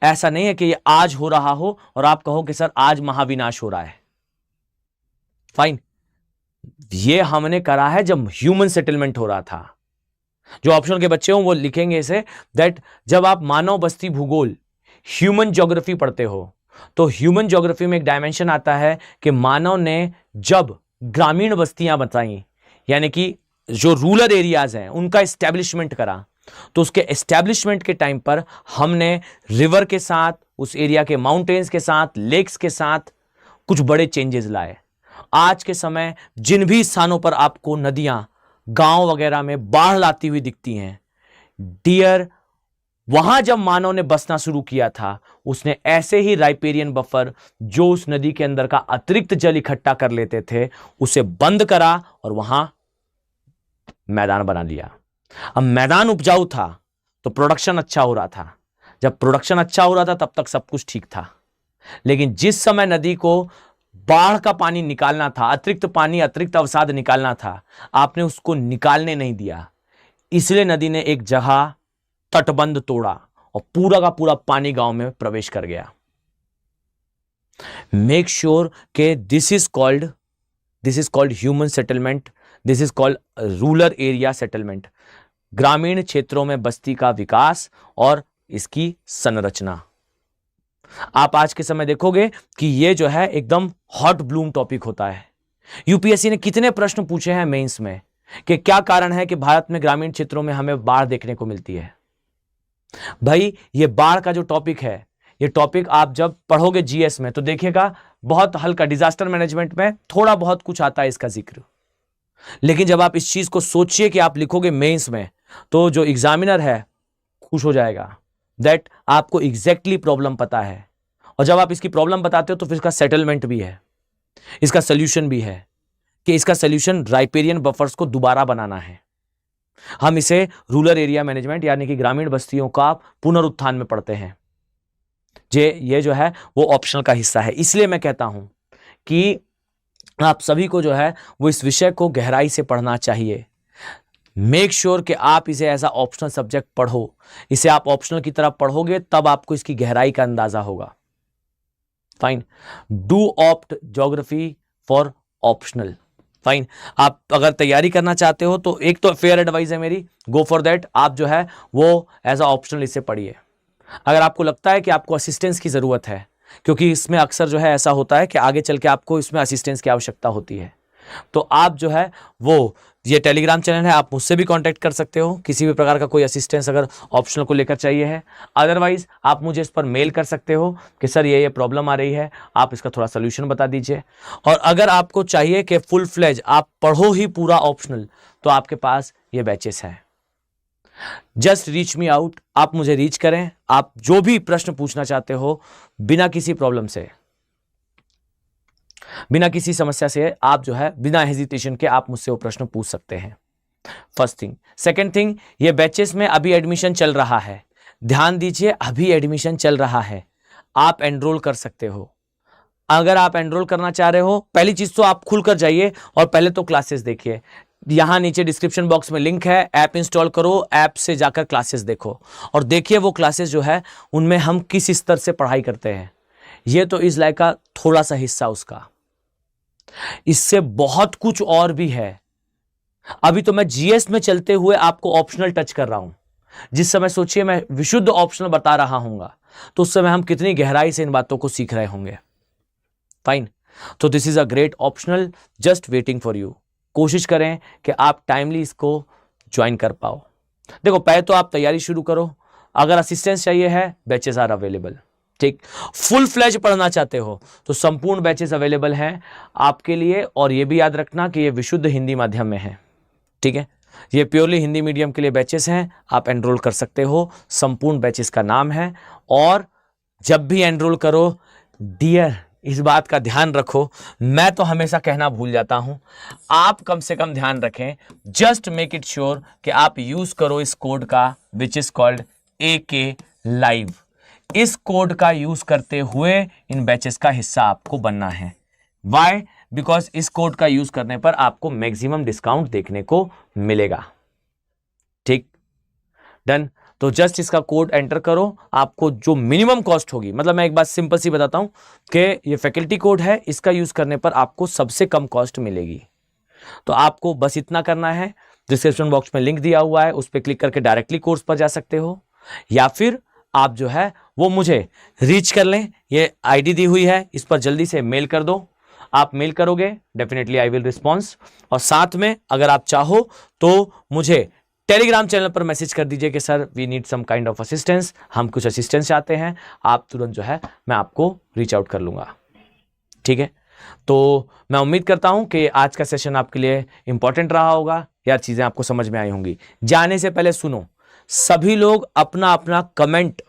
ऐसा नहीं है कि ये आज हो रहा हो और आप कहो कि सर आज महाविनाश हो रहा है। फाइन, ये हमने करा है जब ह्यूमन सेटलमेंट हो रहा था। जो ऑप्शनल के बच्चे हो वो लिखेंगे इसे, दैट जब आप मानव बस्ती भूगोल ह्यूमन ज्योग्राफी पढ़ते हो, तो ह्यूमन ज्योग्राफी में एक डायमेंशन आता है कि मानव ने जब ग्रामीण बस्तियां बताई, यानी कि जो रूरल एरियाज हैं उनका एस्टेब्लिशमेंट करा, तो उसके एस्टेब्लिशमेंट के टाइम पर हमने रिवर के साथ, उस एरिया के माउंटेन्स के साथ, लेक्स के साथ कुछ बड़े चेंजेस लाए। आज के समय जिन भी स्थानों पर आपको नदियां गांव वगैरह में बाढ़ लाती हुई दिखती हैं, डियर, वहां जब मानव ने बसना शुरू किया था, उसने ऐसे ही राइपेरियन बफर जो उस नदी के अंदर का अतिरिक्त जल इकट्ठा कर लेते थे, उसे बंद करा और वहां मैदान बना लिया। अब मैदान उपजाऊ था तो प्रोडक्शन अच्छा हो रहा था। जब प्रोडक्शन अच्छा हो रहा था तब तक सब कुछ ठीक था। लेकिन जिस समय नदी को बाढ़ का पानी निकालना था, अतिरिक्त पानी, अतिरिक्त अवसाद निकालना था, आपने उसको निकालने नहीं दिया। इसलिए नदी ने एक जगह तटबंध तोड़ा और पूरा का पूरा पानी गांव में प्रवेश कर गया। मेक श्योर के this is called human settlement, this is called rural area settlement. ग्रामीण क्षेत्रों में बस्ती का विकास और इसकी संरचना। आप आज के समय देखोगे कि ये जो है एकदम हॉट ब्लूम टॉपिक होता है। यूपीएससी ने कितने प्रश्न पूछे हैं मेंस में कि क्या कारण है कि भारत में ग्रामीण क्षेत्रों में हमें बाढ़ देखने को मिलती है। भाई, ये बाढ़ का जो टॉपिक है, ये टॉपिक आप जब पढ़ोगे जीएस में तो देखिएगा बहुत हल्का, डिजास्टर मैनेजमेंट में थोड़ा बहुत कुछ आता है इसका जिक्र। लेकिन जब आप इस चीज को सोचिए कि आप लिखोगे मेंस में, तो जो एग्जामिनर है खुश हो जाएगा दैट आपको एग्जैक्टली प्रॉब्लम पता है। और जब आप इसकी प्रॉब्लम बताते हो तो फिर इसका सेटलमेंट भी है, इसका सोल्यूशन भी है, कि इसका सोल्यूशन राइपेरियन बफर्स को दोबारा बनाना है। हम इसे रूरल एरिया मैनेजमेंट यानी कि ग्रामीण बस्तियों का पुनरुत्थान में पढ़ते हैं। ये जो है वो ऑप्शनल का हिस्सा है। इसलिए मैं कहता हूं कि आप सभी को जो है वो इस विषय को गहराई से पढ़ना चाहिए। मेक श्योर कि आप इसे एज अ ऑप्शनल सब्जेक्ट पढ़ो। इसे आप ऑप्शनल की तरफ पढ़ोगे तब आपको इसकी गहराई का अंदाजा होगा। Fine, do opt geography for optional. Fine, आप अगर तैयारी करना चाहते हो तो एक तो फेयर एडवाइस है मेरी, गो फॉर दैट। आप जो है वो एज अ ऑप्शनल इसे पढ़िए। अगर आपको लगता है कि आपको असिस्टेंस की जरूरत है, क्योंकि इसमें अक्सर जो है ऐसा होता है कि आगे चल के आपको इसमें असिस्टेंस की आवश्यकता होती है, तो आप जो है वो ये टेलीग्राम चैनल है, आप मुझसे भी कांटेक्ट कर सकते हो किसी भी प्रकार का कोई असिस्टेंस अगर ऑप्शनल को लेकर चाहिए है। अदरवाइज आप मुझे इस पर मेल कर सकते हो कि सर ये प्रॉब्लम आ रही है, आप इसका थोड़ा सोल्यूशन बता दीजिए। और अगर आपको चाहिए कि फुल फ्लेज आप पढ़ो ही पूरा ऑप्शनल, तो आपके पास ये बैचेस हैं। जस्ट रीच मी आउट, आप मुझे रीच करें। आप जो भी प्रश्न पूछना चाहते हो बिना किसी प्रॉब्लम से, बिना किसी समस्या से, आप जो है बिना हेजिटेशन के आप मुझसे वो प्रश्न पूछ सकते हैं। First thing. सेकंड थिंग, ये बैचेस में अभी एडमिशन चल रहा है, ध्यान दीजिए, अभी एडमिशन चल रहा है, आप एनरोल कर सकते हो। अगर आप एनरोल करना चाह रहे हो, पहली चीज तो आप खुलकर जाइए और पहले तो क्लासेस देखिए। यहां नीचे डिस्क्रिप्शन बॉक्स में लिंक है, ऐप इंस्टॉल करो, ऐप से जाकर क्लासेस देखो और देखिए वो क्लासेस जो है उनमें हम किस स्तर से पढ़ाई करते हैं। ये तो इस लाइक का थोड़ा सा हिस्सा उसका, इससे बहुत कुछ और भी है। अभी तो मैं जीएस में चलते हुए आपको ऑप्शनल टच कर रहा हूं। जिस समय सोचिए मैं विशुद्ध ऑप्शनल बता रहा हूंगा तो उस समय हम कितनी गहराई से इन बातों को सीख रहे होंगे। फाइन, तो this is a great optional, just waiting for you. कोशिश करें कि आप टाइमली इसको ज्वाइन कर पाओ। देखो, पहले तो आप तैयारी शुरू करो। अगर असिस्टेंस चाहिए है, बैचेस आर अवेलेबल। ठीक, फुल फ्लेज पढ़ना चाहते हो तो संपूर्ण बैचेस अवेलेबल हैं आपके लिए। और ये भी याद रखना कि ये विशुद्ध हिंदी माध्यम में है। ठीक है, ये प्योरली हिंदी मीडियम के लिए बैचेस हैं, आप एनरोल कर सकते हो। संपूर्ण बैचेस का नाम है। और जब भी एनरोल करो, डियर, इस बात का ध्यान रखो, मैं तो हमेशा कहना भूल जाता हूं, आप कम से कम ध्यान रखें, जस्ट मेक इट श्योर कि आप यूज करो इस कोड का, which is called AK live. इस कोड का यूज करते हुए इन बैचेस का हिस्सा आपको बनना है। वाई? बिकॉज इस कोड का यूज करने पर आपको मैक्सिमम डिस्काउंट देखने को मिलेगा। ठीक, डन। तो जस्ट इसका कोड एंटर करो, आपको जो मिनिमम कॉस्ट होगी, मतलब मैं एक बात सिंपल सी बताता हूं कि ये फैकल्टी कोड है, इसका यूज करने पर आपको सबसे कम कॉस्ट मिलेगी। तो आपको बस इतना करना है, डिस्क्रिप्शन बॉक्स में लिंक दिया हुआ है, उस पर क्लिक करके डायरेक्टली कोर्स पर जा सकते हो, या फिर आप जो है वो मुझे रीच कर लें, ये आईडी दी हुई है, इस पर जल्दी से मेल कर दो। आप मेल करोगे, डेफिनेटली आई विल रिस्पॉन्स। और साथ में अगर आप चाहो तो मुझे टेलीग्राम चैनल पर मैसेज कर दीजिए कि sir we need some kind of assistance, हम कुछ असिस्टेंस चाहते हैं, आप तुरंत जो है मैं आपको रीच आउट कर लूंगा। ठीक है, तो मैं उम्मीद करता हूं कि आज का सेशन आपके लिए इंपॉर्टेंट रहा होगा, यार चीजें आपको समझ में आई होंगी। जाने से पहले सुनो, सभी लोग अपना अपना कमेंट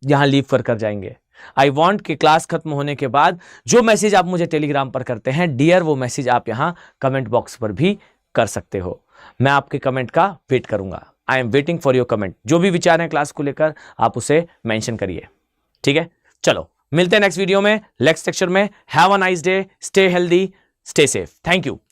यहां लीव कर जाएंगे। आई वॉन्ट कि क्लास खत्म होने के बाद जो मैसेज आप मुझे टेलीग्राम पर करते हैं डियर, वो मैसेज आप यहां कमेंट बॉक्स पर भी कर सकते हो। मैं आपके कमेंट का वेट करूंगा। I am waiting for your comment. जो भी विचार हैं क्लास को लेकर आप उसे मेंशन करिए। ठीक है, चलो मिलते हैं नेक्स्ट वीडियो में, नेक्स्ट लेक्चर में। Have a nice day, stay healthy, stay safe. Thank you.